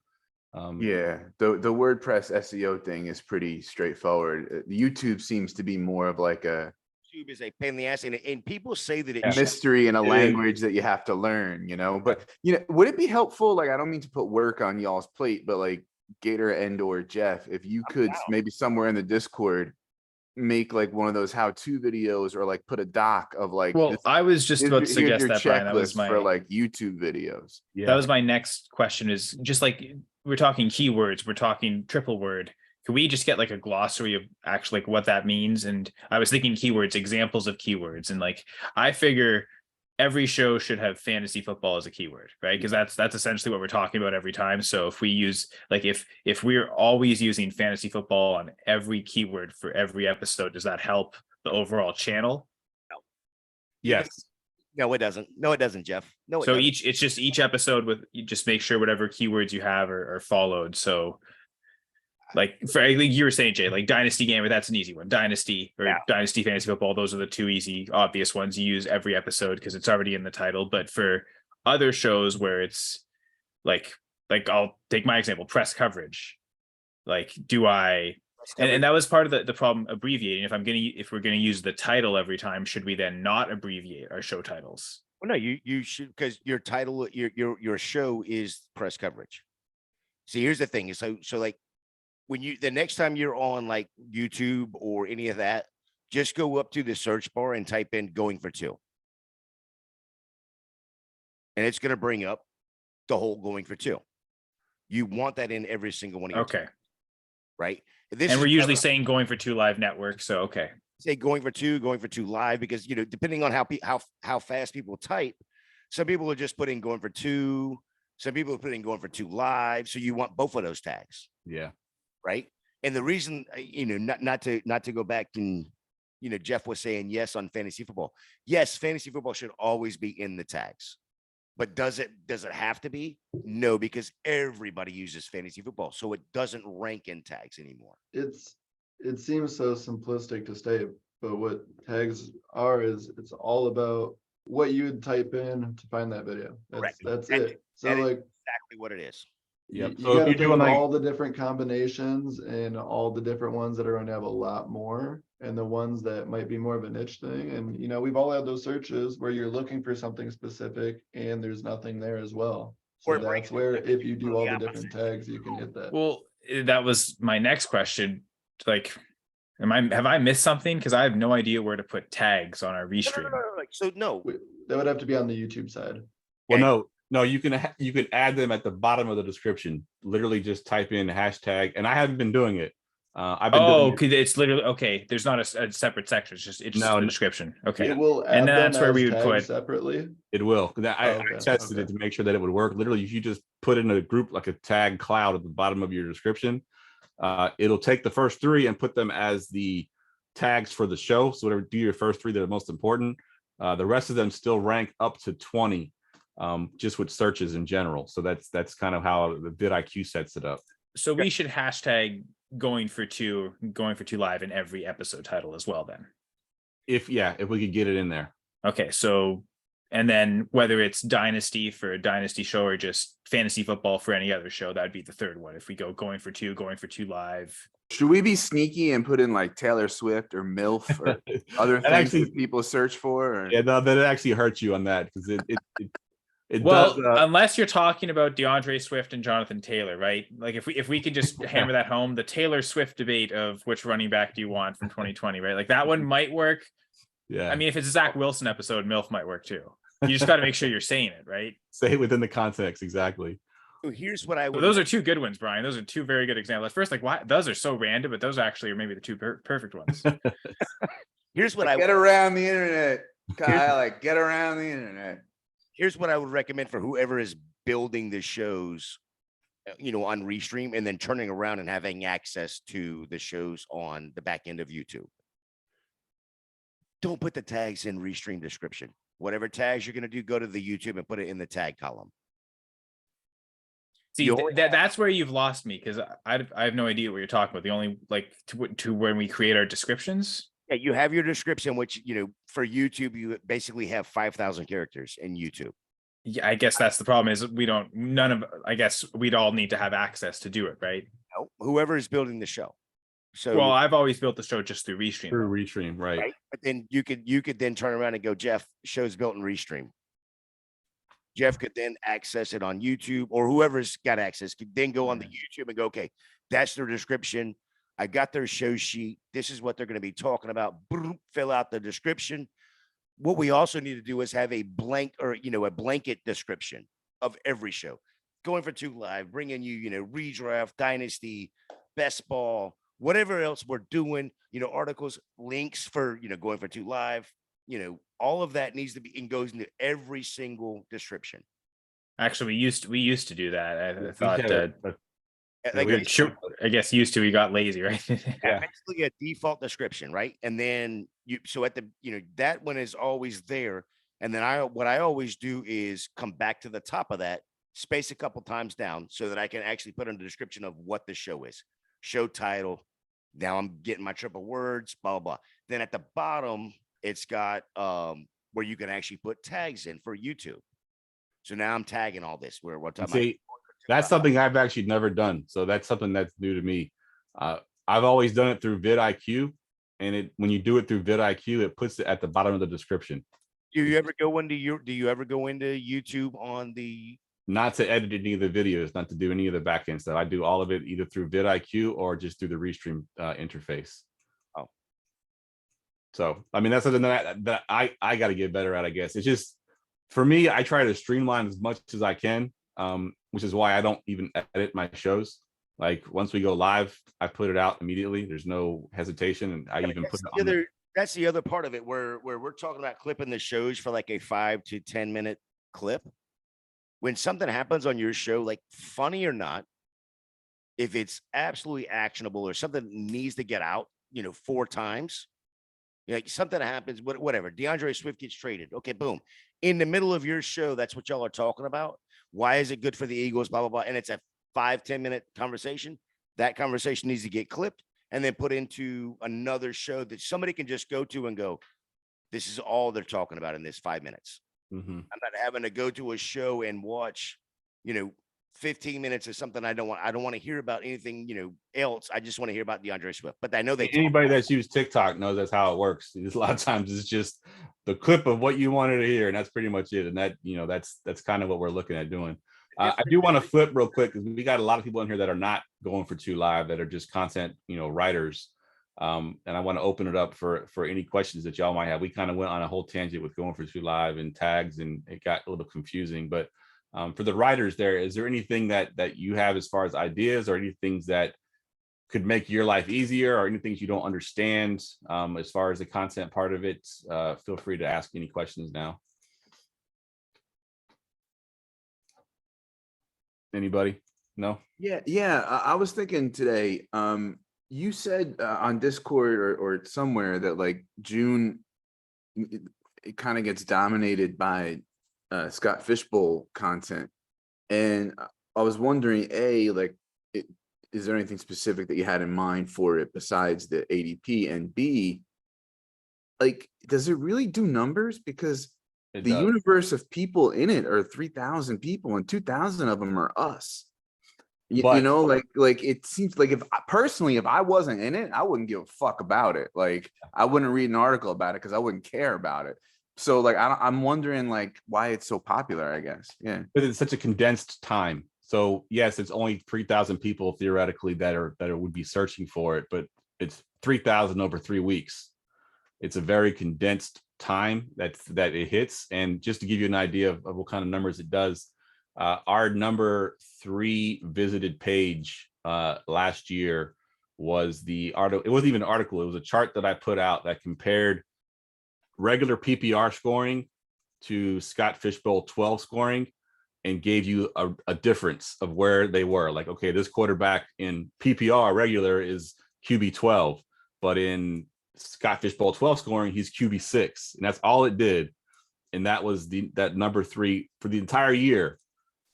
Yeah, the WordPress SEO thing is pretty straightforward. YouTube seems to be more of like a YouTube is a pain in the ass, and people say that mystery in a language that you have to learn, But would it be helpful? Like, I don't mean to put work on y'all's plate, but like Gator and or Jeff, if you could maybe somewhere in the Discord make like one of those how-to videos, or like put a doc of like. Well, I was just about to suggest that, Brian. That was for like YouTube videos. Yeah. That was my next question. Is just like, we're talking keywords, we're talking triple word. Could we just get like a glossary of actually like what that means? And I was thinking keywords, examples of keywords, and like, I figure every show should have fantasy football as a keyword, right? Because that's essentially what we're talking about every time. So if we use, like, if we're always using fantasy football on every keyword for every episode, does that help the overall channel? No. Yes. No, it doesn't. No, it doesn't, Jeff. No, So it's just each episode with, you just make sure whatever keywords you have are followed. So like, for like you were saying, Jay, like Dynasty Gamer, that's an easy one. Dynasty or Dynasty Fantasy Football, those are the 2 easy, obvious ones you use every episode because it's already in the title. But for other shows where it's like I'll take my example, press coverage. Like, do I? And that was part of the problem, abbreviating. If we're gonna use the title every time, should we then not abbreviate our show titles? Well, no, you should, because your title, your show is press coverage. See, here's the thing: so like, when the next time you're on like YouTube or any of that, just go up to the search bar and type in "going for 2," and it's going to bring up the whole "going for 2." You want that in every single one of your Okay. Right? And we're usually saying "going for 2 live network." So okay. Say going for 2 live, because depending on how fast people type, some people are just putting "going for 2," some people are putting "going for 2 live." So you want both of those tags. Yeah. Right. And the reason, not to go back and, Jeff was saying yes on fantasy football. Yes, fantasy football should always be in the tags. But does it have to be? No, because everybody uses fantasy football. So it doesn't rank in tags anymore. It seems so simplistic to state, but what tags are is it's all about what you would type in to find that video. That's it. So like, exactly what it is. Yeah. You So gotta if you're think of doing all the different combinations and all the different ones that are going to have a lot more, and the ones that might be more of a niche thing. And we've all had those searches where you're looking for something specific and there's nothing there as well. So Or that's where, if you do all the different tags, you can hit that. Well, that was my next question. Like, have I missed something? Because I have no idea where to put tags on our restream. No. That would have to be on the YouTube side. Well, no, you can add them at the bottom of the description. Literally just type in hashtag, and I haven't been doing it. I've been doing it. It's literally okay. There's not a separate section. It's just the description. Okay. It will add And then them that's where as we would tags put separately. It will. I Okay, tested it to make sure that it would work. Literally, if you just put in a group like a tag cloud at the bottom of your description, it'll take the first 3 and put them as the tags for the show. So whatever, do your first 3 that are most important. The rest of them still rank up to 20. Just with searches in general. So that's kind of how the vidIQ sets it up. So we should hashtag going for 2 live in every episode title as well then. If we could get it in there. Okay, so, and then whether it's Dynasty for a Dynasty show or just fantasy football for any other show, that'd be the third one. If we go going for 2 live. Should we be sneaky and put in like Taylor Swift or MILF or other things that people search for? Or? Yeah, no, that actually hurts you on that because it well, does, unless you're talking about DeAndre Swift and Jonathan Taylor, right? Like if we could just hammer that home, the Taylor Swift debate of which running back do you want from 2020, right? Like that one might work. Yeah. I mean, if it's a Zach Wilson episode, MILF might work too. You just got to make sure you're saying it, right? Say it within the context, exactly. So here's what I Well, would. those are two good ones, Brian. Those are two very good examples. At first, like, why those are so random, but those actually are maybe the two perfect ones. Here's what Like, I get around the internet, Kyle. Like, get around the internet. here's what I would recommend for whoever is building the shows, on Restream, and then turning around and having access to the shows on the back end of YouTube. Don't put the tags in Restream description. Whatever tags you're going to do, go to the YouTube and put it in the tag column. See, that's where you've lost me, because I have no idea what you're talking about. The only, like, to when we create our descriptions. Yeah, you have your description, which, for YouTube, you basically have 5,000 characters in YouTube. Yeah, I guess that's the problem, is I guess we'd all need to have access to do it, right? No, whoever is building the show. So, Well, I've always built the show just through Restream. Through though. Restream, right? right? But then you could then turn around and go, Jeff, show's built in Restream. Jeff could then access it on YouTube, or whoever's got access could then go on the YouTube and go, okay, that's their description. I got their show sheet. This is what they're going to be talking about. Fill out the description. What we also need to do is have a blank, or, a blanket description of every show. Going for 2 Live, bringing you, redraft, dynasty, best ball, whatever else we're doing, articles, links for, Going for 2 Live, all of that needs to be, and goes into every single description. Actually, we used to do that. I We thought had that. I guess used to, we got lazy, right? Yeah. Basically a default description, right? And then so at the, that one is always there. And then what I always do is come back to the top of that, space a couple times down, so that I can actually put in the description of what the show is. Show title. Now I'm getting my triple words, blah, blah, blah. Then at the bottom, it's got where you can actually put tags in for YouTube. So now I'm tagging all this. Where what time? See, that's something I've actually never done. So that's something that's new to me. I've always done it through vidIQ, and when you do it through vidIQ, it puts it at the bottom of the description. Do you ever go into YouTube on the? Not to edit any of the videos, not to do any of the back end stuff. I do all of it either through vidIQ or just through the Restream interface. Oh. So, I mean, that's something that I got to get better at, I guess. It's just, for me, I try to streamline as much as I can, which is why I don't even edit my shows. Like, once we go live, I put it out immediately. There's no hesitation. And I even put it on that's the other part of it, where we're talking about clipping the shows for like a 5 to 10 minute clip. When something happens on your show, like, funny or not, if it's absolutely actionable or something needs to get out, 4 times, like something happens, whatever, DeAndre Swift gets traded. Okay, boom. In the middle of your show, that's what y'all are talking about. Why is it good for the Eagles, blah, blah, blah. And it's a 5-10 minute conversation. That conversation needs to get clipped and then put into another show that somebody can just go to and go, this is all they're talking about in this 5 minutes. Mm-hmm. I'm not having to go to a show and watch, 15 minutes of something I don't want to hear about anything, else. I just want to hear about DeAndre Swift. But I know anybody that's used TikTok knows that's how it works. A lot of times it's just the clip of what you wanted to hear, and that's pretty much it. And that, that's kind of what we're looking at doing. I do want to flip real quick, because we got a lot of people in here that are not going for 2 Live, that are just content, writers. And I want to open it up for any questions that y'all might have. We kind of went on a whole tangent with going for 2 Live and tags, and it got a little confusing. But for the writers there, is there anything that you have as far as ideas, or any things that could make your life easier, or any things you don't understand as far as the content part of it? Feel free to ask any questions now. Anybody? No? Yeah. I was thinking today, you said on Discord or somewhere that, like, June, it kind of gets dominated by Scott Fishbowl content. And I was wondering, is there anything specific that you had in mind for it besides the ADP? And B, like, does it really do numbers? Because the universe of people in it are 3,000 people, and 2,000 of them are us. Like it seems like, if I wasn't in it, I wouldn't give a fuck about it. Like, I wouldn't read an article about it because I wouldn't care about it. So, like, I'm wondering, like, why it's so popular, I guess. Yeah. But it's such a condensed time. So yes, it's only 3,000 people theoretically that would be searching for it, but it's 3,000 over 3 weeks. It's a very condensed time that it hits. And just to give you an idea of what kind of numbers it does, Our number 3 visited page last year was the article. It wasn't even an article. It was a chart that I put out that compared regular PPR scoring to Scott Fishbowl 12 scoring and gave you a difference of where they were. Like, okay, this quarterback in PPR regular is QB 12, but in Scott Fishbowl 12 scoring, he's QB 6. And that's all it did. And that was that number 3 for the entire year.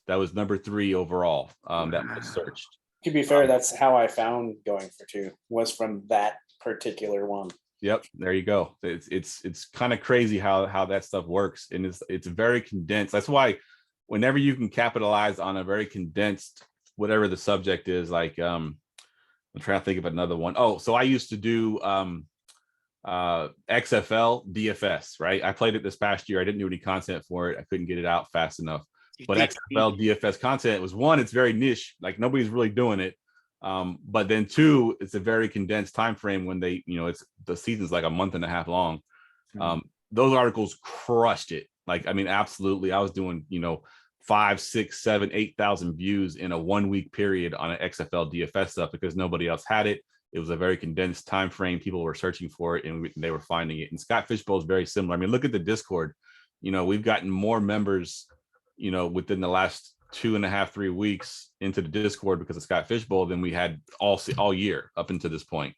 That was number 3 overall that was searched. To be fair, that's how I found going for 2 was from that particular one. Yep, there you go. It's kind of crazy how that stuff works, and it's very condensed. That's why whenever you can capitalize on a very condensed whatever the subject is, like I'm trying to think of another one. Oh, so I used to do XFL DFS, right? I played it this past year. I didn't do any content for it. I couldn't get it out fast enough. But XFL DFS content was, one, it's very niche, like nobody's really doing it. But then 2, it's a very condensed time frame when they, it's the season's like a month and a half long. Those articles crushed it. Like, I mean, absolutely. I was doing, 5, 6, 7, 8,000 views in a 1 week period on an XFL DFS stuff because nobody else had it. It was a very condensed time frame. People were searching for it and they were finding it. And Scott Fishbowl is very similar. I mean, look at the Discord. We've gotten more members, within the last 2.5, 3 weeks into the Discord because of Scott Fishbowl than we had all year up until this point.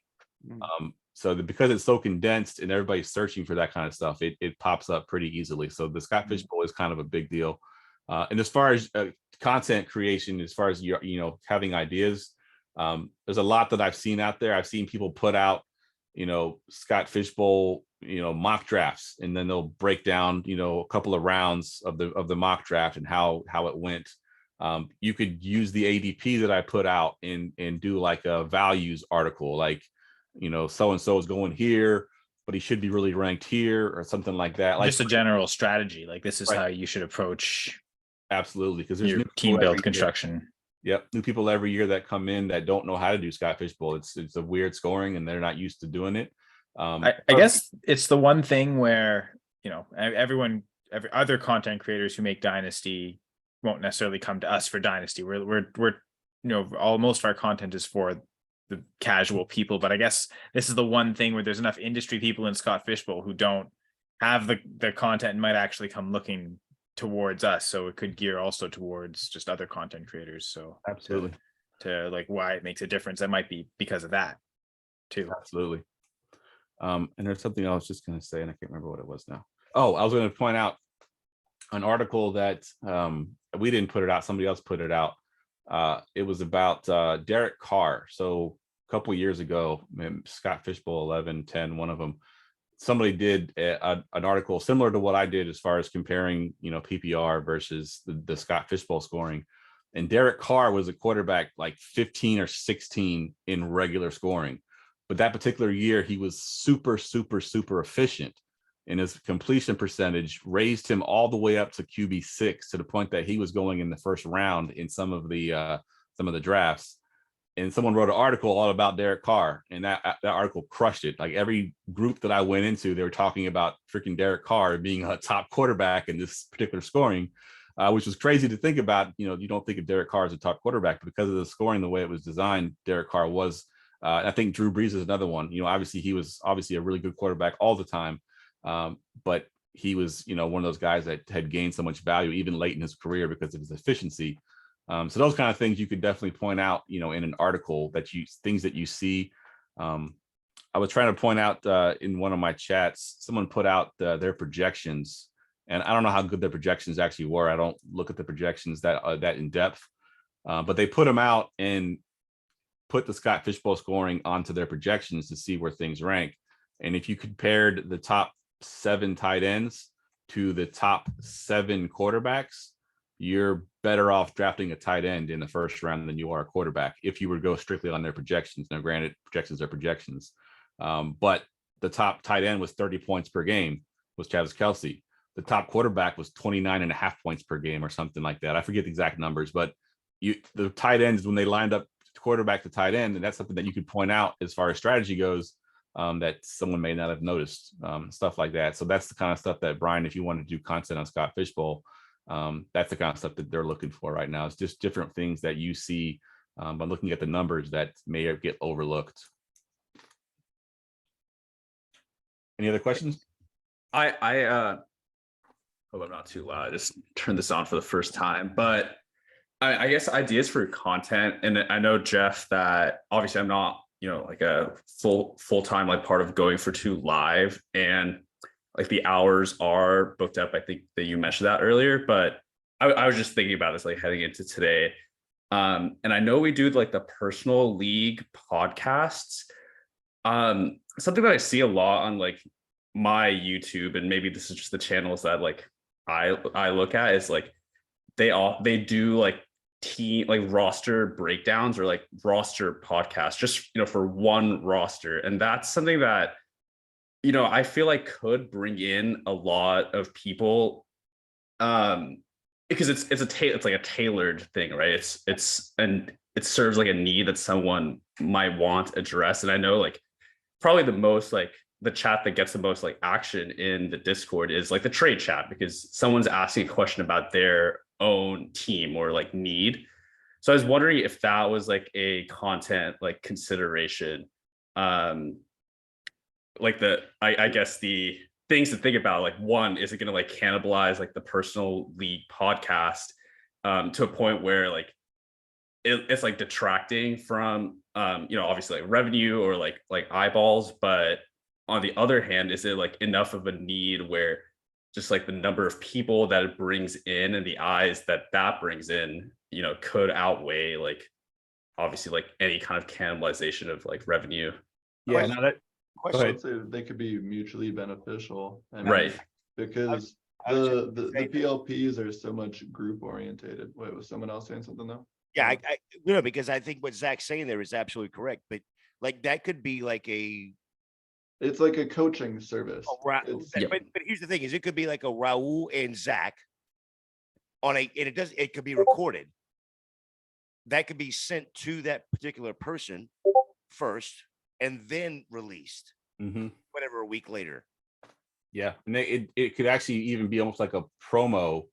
So because it's so condensed and everybody's searching for that kind of stuff, it pops up pretty easily. So the Scott Fishbowl is kind of a big deal. And as far as content creation, as far as having ideas, there's a lot that I've seen out there. I've seen people put out, Scott Fishbowl, mock drafts, and then they'll break down, a couple of rounds of the mock draft and how it went. You could use the ADP that I put out and do like a values article, like, so-and-so is going here, but he should be really ranked here or something like that. Like just a general strategy. Like this is right. how you should approach. Absolutely. Because there's your team build construction. Yep. New people every year that come in that don't know how to do Scott Fishbowl. It's a weird scoring and they're not used to doing it. I guess it's the one thing where, every other content creators who make Dynasty won't necessarily come to us for Dynasty. We're most of our content is for the casual people, but I guess this is the one thing where there's enough industry people in Scott Fishbowl who don't have the content and might actually come looking towards us. So it could gear also towards just other content creators. So absolutely to like why it makes a difference. That might be because of that too. Absolutely. And there's something I was just going to say, and I can't remember what it was now. Oh, I was going to point out an article that we didn't put it out. Somebody else put it out. It was about Derek Carr. So a couple of years ago, Scott Fishbowl 11, 10, one of them, somebody did an article similar to what I did as far as comparing, PPR versus the Scott Fishbowl scoring. And Derek Carr was a quarterback like 15 or 16 in regular scoring. But that particular year, he was super, super, super efficient. And his completion percentage raised him all the way up to QB 6 to the point that he was going in the first round in some of the drafts. And someone wrote an article all about Derek Carr, and that article crushed it. Like every group that I went into, they were talking about freaking Derek Carr being a top quarterback in this particular scoring, which was crazy to think about. You don't think of Derek Carr as a top quarterback, but because of the scoring, the way it was designed, Derek Carr was. I think Drew Brees is another one. Obviously he was a really good quarterback all the time. But he was, one of those guys that had gained so much value even late in his career because of his efficiency. So those kind of things you could definitely point out, in an article things that you see. I was trying to point out in one of my chats, someone put out their projections, and I don't know how good their projections actually were. I don't look at the projections that in depth, but they put them out and put the Scott Fishbowl scoring onto their projections to see where things rank. And if you compared the top 7 tight ends to the top 7 quarterbacks, you're better off drafting a tight end in the first round than you are a quarterback if you were to go strictly on their projections. Now, granted, projections are projections, but the top tight end was 30 points per game was Travis Kelce. The top quarterback was 29.5 points per game or something like that. I forget the exact numbers, but the tight ends, when they lined up quarterback to tight end, and that's something that you could point out as far as strategy goes, that someone may not have noticed, stuff like that. So that's the kind of stuff that, Brian, if you want to do content on Scott Fishbowl, That's the kind of stuff that they're looking for right now. It's just different things that you see by looking at the numbers that may get overlooked. Any other questions? I hope I'm not too loud. I just turned this on for the first time, but I guess ideas for content. And I know, Jeff, that obviously I'm not, like a full-time like part of Going for Two live, and like the hours are booked up. I think that you mentioned that earlier, but I was just thinking about this like heading into today. And I know we do like the personal league podcasts. Something that I see a lot on like my YouTube, and maybe this is just the channels that like I look at, is like they do like team like roster breakdowns or like roster podcasts just for one roster, and that's something that I feel like could bring in a lot of people, because it's like a tailored thing, right? And it serves like a need that someone might want addressed. And I know like probably the chat that gets the most like action in the Discord is like the trade chat, because someone's asking a question about their own team or like need. So I was wondering if that was like a content like consideration. Like I guess the things to think about, like, one, is it going to like cannibalize like the personal league podcast to a point where like it's like detracting from obviously like revenue or like eyeballs, but on the other hand, is it like enough of a need where just like the number of people that it brings in and the eyes that brings in could outweigh like obviously like any kind of cannibalization of like revenue? Yeah, no, that, Question. Go I'd say they could be mutually beneficial. I mean, Right. Because I was just the saying that. PLPs are so much group orientated. Wait, was someone else saying something though? Yeah, because I think what Zach's saying there is absolutely correct. But like that could be like It's like a coaching service. It's- but here's the thing: is it could be like a Raul and Zach on and it could be recorded. That could be sent to that particular person first and then released whatever a week later. Yeah, and it could actually even be almost like a promo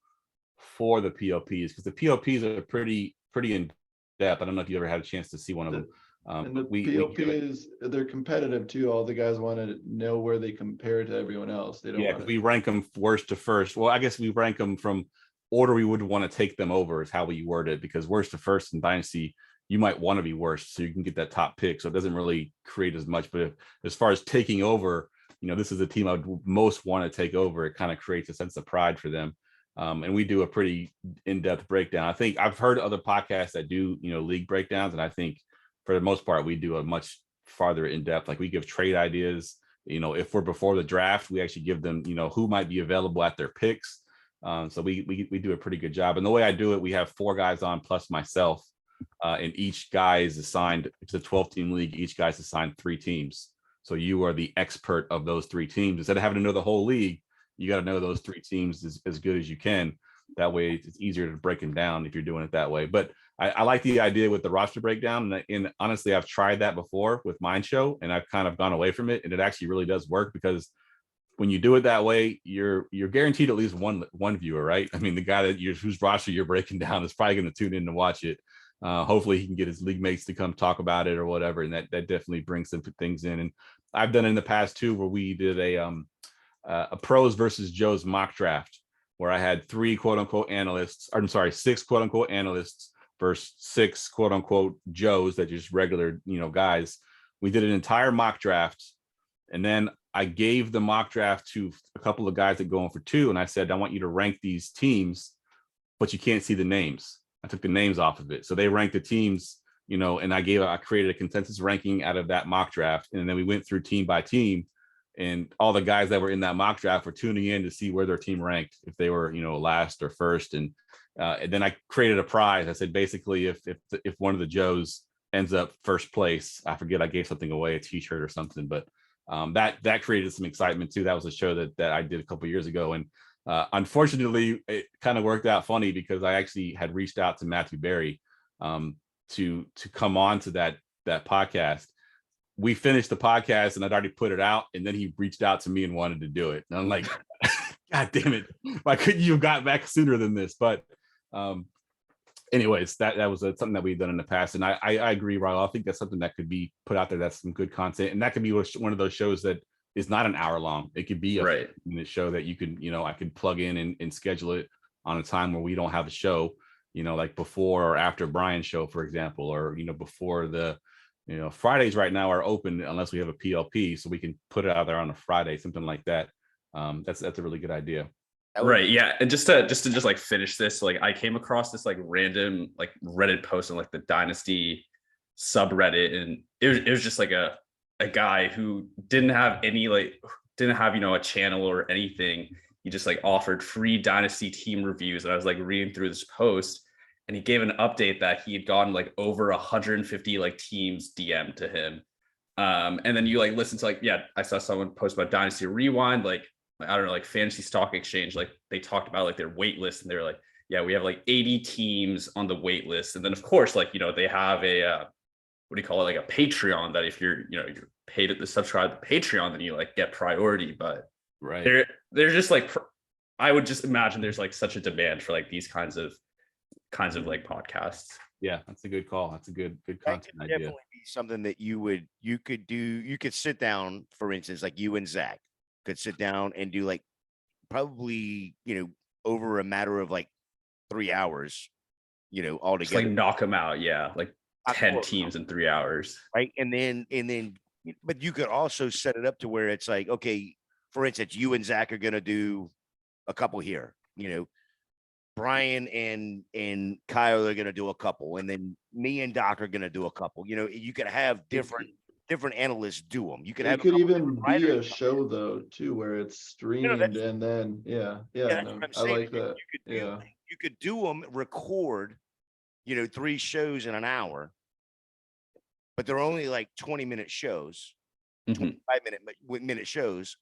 for the PLPs, because the PLPs are pretty in depth. I don't know if you ever had a chance to see one of them. And the we PLPs, they're competitive too. All the guys want to know where they compare to everyone else. They don't yeah, want because we rank them worst to first. Well, I guess we rank them from order we would want to take them over is how we word it, because worst to first in Dynasty, you might want to be worst so you can get that top pick. So it doesn't really create as much. But as far as taking over, this is a team I would most want to take over. It kind of creates a sense of pride for them. And we do a pretty in-depth breakdown. I think I've heard other podcasts that do, league breakdowns. And I think for the most part, we do a much farther in depth. Like we give trade ideas. If we're before the draft, we actually give them, who might be available at their picks. So we do a pretty good job. And the way I do it, we have 4 guys on plus myself. And each guy is assigned, it's a 12-team league. Each guy's assigned 3 teams. So you are the expert of those 3 teams. Instead of having to know the whole league, you got to know those 3 teams as good as you can. That way it's easier to break them down if you're doing it that way. But I like the idea with the roster breakdown. And honestly, I've tried that before with Mind Show, and I've kind of gone away from it. And it actually really does work, because when you do it that way, you're guaranteed at least one viewer, right? I mean, the guy whose roster you're breaking down is probably going to tune in to watch it. Hopefully he can get his league mates to come talk about it or whatever. And that definitely brings some things in. And I've done it in the past too, where we did a pros versus Joe's mock draft, where I had 3 quote unquote analysts, or I'm sorry, 6 quote unquote analysts versus 6 quote unquote Joes that just regular, guys. We did an entire mock draft. And then I gave the mock draft to a couple of guys that go in for 2. And I said, I want you to rank these teams, but you can't see the names. I took the names off of it. So they ranked the teams, and I created a consensus ranking out of that mock draft. And then we went through team by team, and all the guys that were in that mock draft were tuning in to see where their team ranked, if they were, last or first. And then I created a prize. I said, basically, if one of the Joes ends up first place, I forget, I gave something away, a t-shirt or something, but that created some excitement too. That was a show that I did a couple years ago. And unfortunately, it kind of worked out funny, because I actually had reached out to Matthew Berry to come on to that podcast. We finished the podcast and I'd already put it out, and then he reached out to me and wanted to do it. And I'm like, God damn it. Why couldn't you have got back sooner than this? But anyways, that was something that we've done in the past. And I agree, Raul. I think that's something that could be put out there. That's some good content. And that could be one of those shows that is not an hour long. It could be a Right. 15-minute show that you can, I can plug in and schedule it on a time where we don't have a show, like before or after Brian's show, for example, or, before the, Fridays right now are open unless we have a PLP. So we can put it out there on a Friday, something like that. That's a really good idea. Right. Yeah. And just to like finish this, like I came across this like random like Reddit post on like the Dynasty subreddit, and it was just like a guy who didn't have a channel or anything. He just like offered free Dynasty team reviews. And I was like reading through this post, and he gave an update that he had gotten like over 150 like teams DM to him. And then you like listen to like, yeah, I saw someone post about Dynasty Rewind, like I don't know, like Fantasy Stock Exchange, like they talked about like their wait list, and they're like, yeah, we have like 80 teams on the wait list. And then of course, like, they have a, what do you call it? Like a Patreon that if you're paid at the subscribe to Patreon, then you like get priority. But Right. they're just like, I would just imagine there's like such a demand for like these kinds of like podcasts. Yeah, that's a good call. That's a good That content could idea. definitely be something that you could do. You could sit down, for instance, like you and Zach could sit down and do like probably, over a matter of like 3 hours, all Just together. like knock them out. Yeah. Like 10 teams in 3 hours. Right. And then, but you could also set it up to where it's like, okay, for instance, you and Zach are going to do a couple here, Brian and Kyle are going to do a couple, and then me and Doc are going to do a couple. You could have different analysts do them. You could have It could a couple even different be a writers. show though, too, where it's streamed and then Yeah, that's no, what I'm I saying. like that. You could do them, record, 3 shows in an hour, but they're only like 20-minute shows, Mhm. 25-minute shows,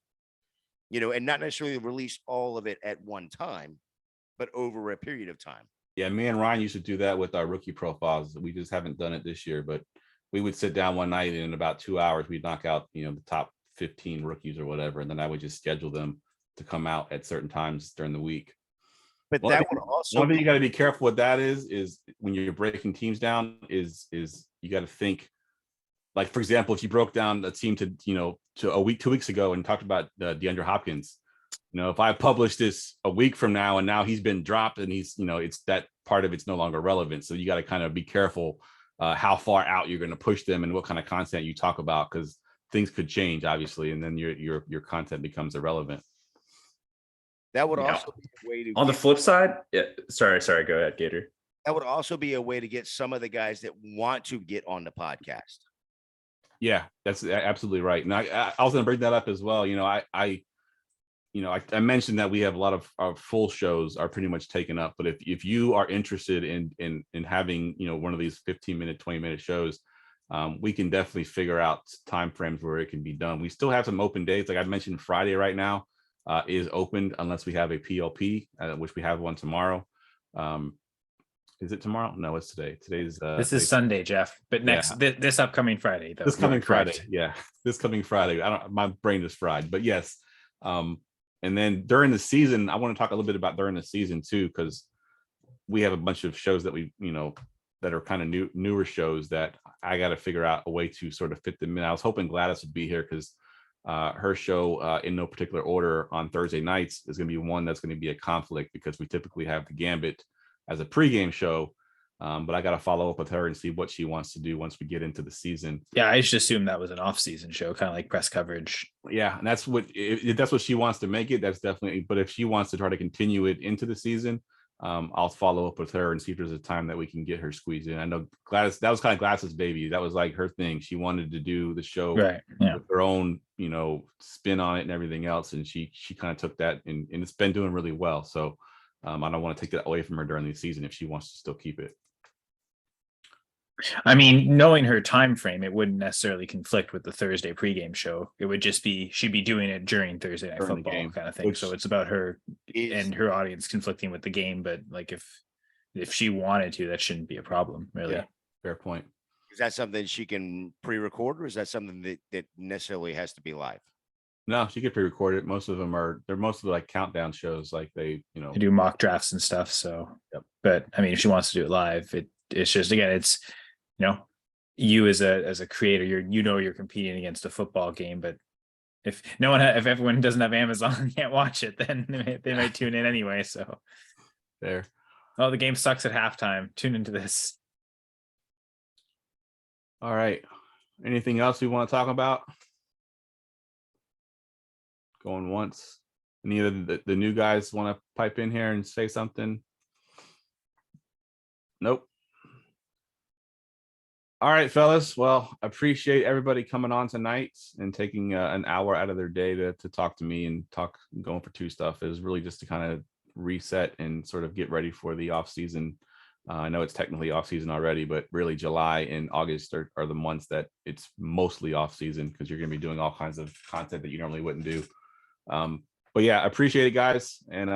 and not necessarily release all of it at one time, but over a period of time. Yeah, me and Ryan used to do that with our rookie profiles. We just haven't done it this year, but we would sit down one night and in about 2 hours, we'd knock out, the top 15 rookies or whatever. And then I would just schedule them to come out at certain times during the week. But One that thing- would also one thing be, you got to be careful with that is when you're breaking teams down is you got to think, like, for example, if you broke down a team to a 2 weeks ago and talked about DeAndre Hopkins, if I publish this a week from now and now he's been dropped and he's, it's that part of it's no longer relevant. So you got to kind of be careful how far out you're going to push them and what kind of content you talk about, because things could change, obviously, and then your content becomes irrelevant. that would Yeah. also be a way to On the flip side, yeah. Sorry. Go ahead, Gator. that would also be a way to get some of the guys that want to get on the podcast. Yeah, that's absolutely right. And I was going to bring that up as well. I mentioned that we have a lot of our full shows are pretty much taken up, but if you are interested in having, one of these 15-minute, 20-minute shows, we can definitely figure out timeframes where it can be done. We still have some open dates. Like I mentioned, Friday right now is open unless we have a PLP, which we have one tomorrow. Is it tomorrow? No, it's today. Today's This is Sunday, Jeff. But this upcoming Friday, though. this coming You're correct. Friday. Yeah, this coming Friday. My brain is fried, but yes. And then during the season, I want to talk a little bit about during the season too, because we have a bunch of shows that we, that are kind of newer shows that I got to figure out a way to sort of fit them in. I was hoping Gladys would be here because her show in no particular order on Thursday nights is going to be one that's going to be a conflict because we typically have the Gambit as a pregame show. But I got to follow up with her and see what she wants to do once we get into the season. Yeah, I just assumed that was an off-season show, kind of like press coverage. Yeah, and that's what if that's what she wants to make it. That's definitely. But if she wants to try to continue it into the season, I'll follow up with her and see if there's a time that we can get her squeezed in. I know Gladys. That was kind of Gladys's baby. That was like her thing. She wanted to do the show Right. Yeah. with her own, spin on it and everything else, and she kind of took that and it's been doing really well. So I don't want to take that away from her during the season if she wants to still keep it. I mean, knowing her time frame, it wouldn't necessarily conflict with the Thursday pregame show. It would just be she'd be doing it during Thursday Night During the Football game, kind of thing. So it's about her and her audience conflicting with the game. But like if she wanted to, that shouldn't be a problem, really. Yeah, fair point. Is that something she can pre-record, or is that something that necessarily has to be live? No, she could pre-record it. Most of them they're mostly like countdown shows, like they do mock drafts and stuff. So, Yep. But I mean, if she wants to do it live, it's just, again, it's, you as a creator, you're competing against a football game, but if if everyone doesn't have Amazon and can't watch it, then they might tune in anyway. So there. oh, the game sucks at halftime. Tune into this. All right. Anything else we want to talk about? Going once. Any of the new guys want to pipe in here and say something? Nope. All right, fellas. Well, appreciate everybody coming on tonight and taking an hour out of their day to talk to me and going for two stuff. It was really just to kind of reset and sort of get ready for the off season. I know it's technically off season already, but really July and August are the months that it's mostly off season because you're going to be doing all kinds of content that you normally wouldn't do. But yeah, I appreciate it, guys. And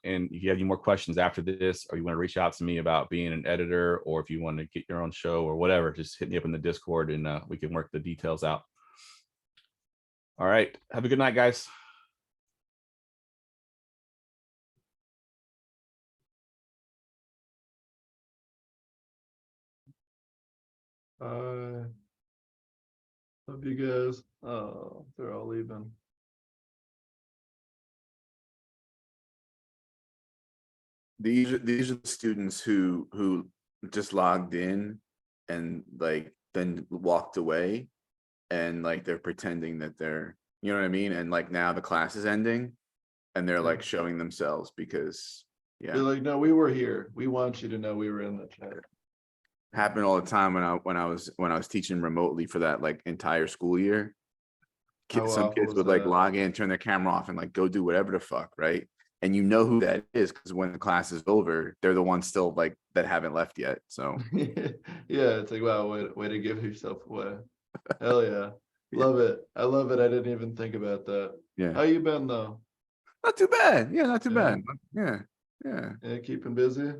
if you have any more questions after this, or you want to reach out to me about being an editor, or if you want to get your own show or whatever, just hit me up in the Discord and we can work the details out. All right. Have a good night, guys. Love you guys. Oh, they're all leaving. These are the students who just logged in and like then walked away, and like they're pretending that they're, you know what I mean, and like now the class is ending and they're like showing themselves because They're like, no, we were here. We want you to know we were in the chat. happened all the time when I was teaching remotely for that like entire school year. How Some awful kids was would like that? log in, turn their camera off, and like go do whatever the fuck, right? And you know who that is because when the class is over, they're the ones still like that haven't left yet. So Yeah, it's like, wow, way to give yourself away. Hell yeah. Love it. I love it. I didn't even think about that. yeah, How you been though? not too bad. Yeah, not too Yeah. bad. Yeah, yeah. Yeah, keeping busy.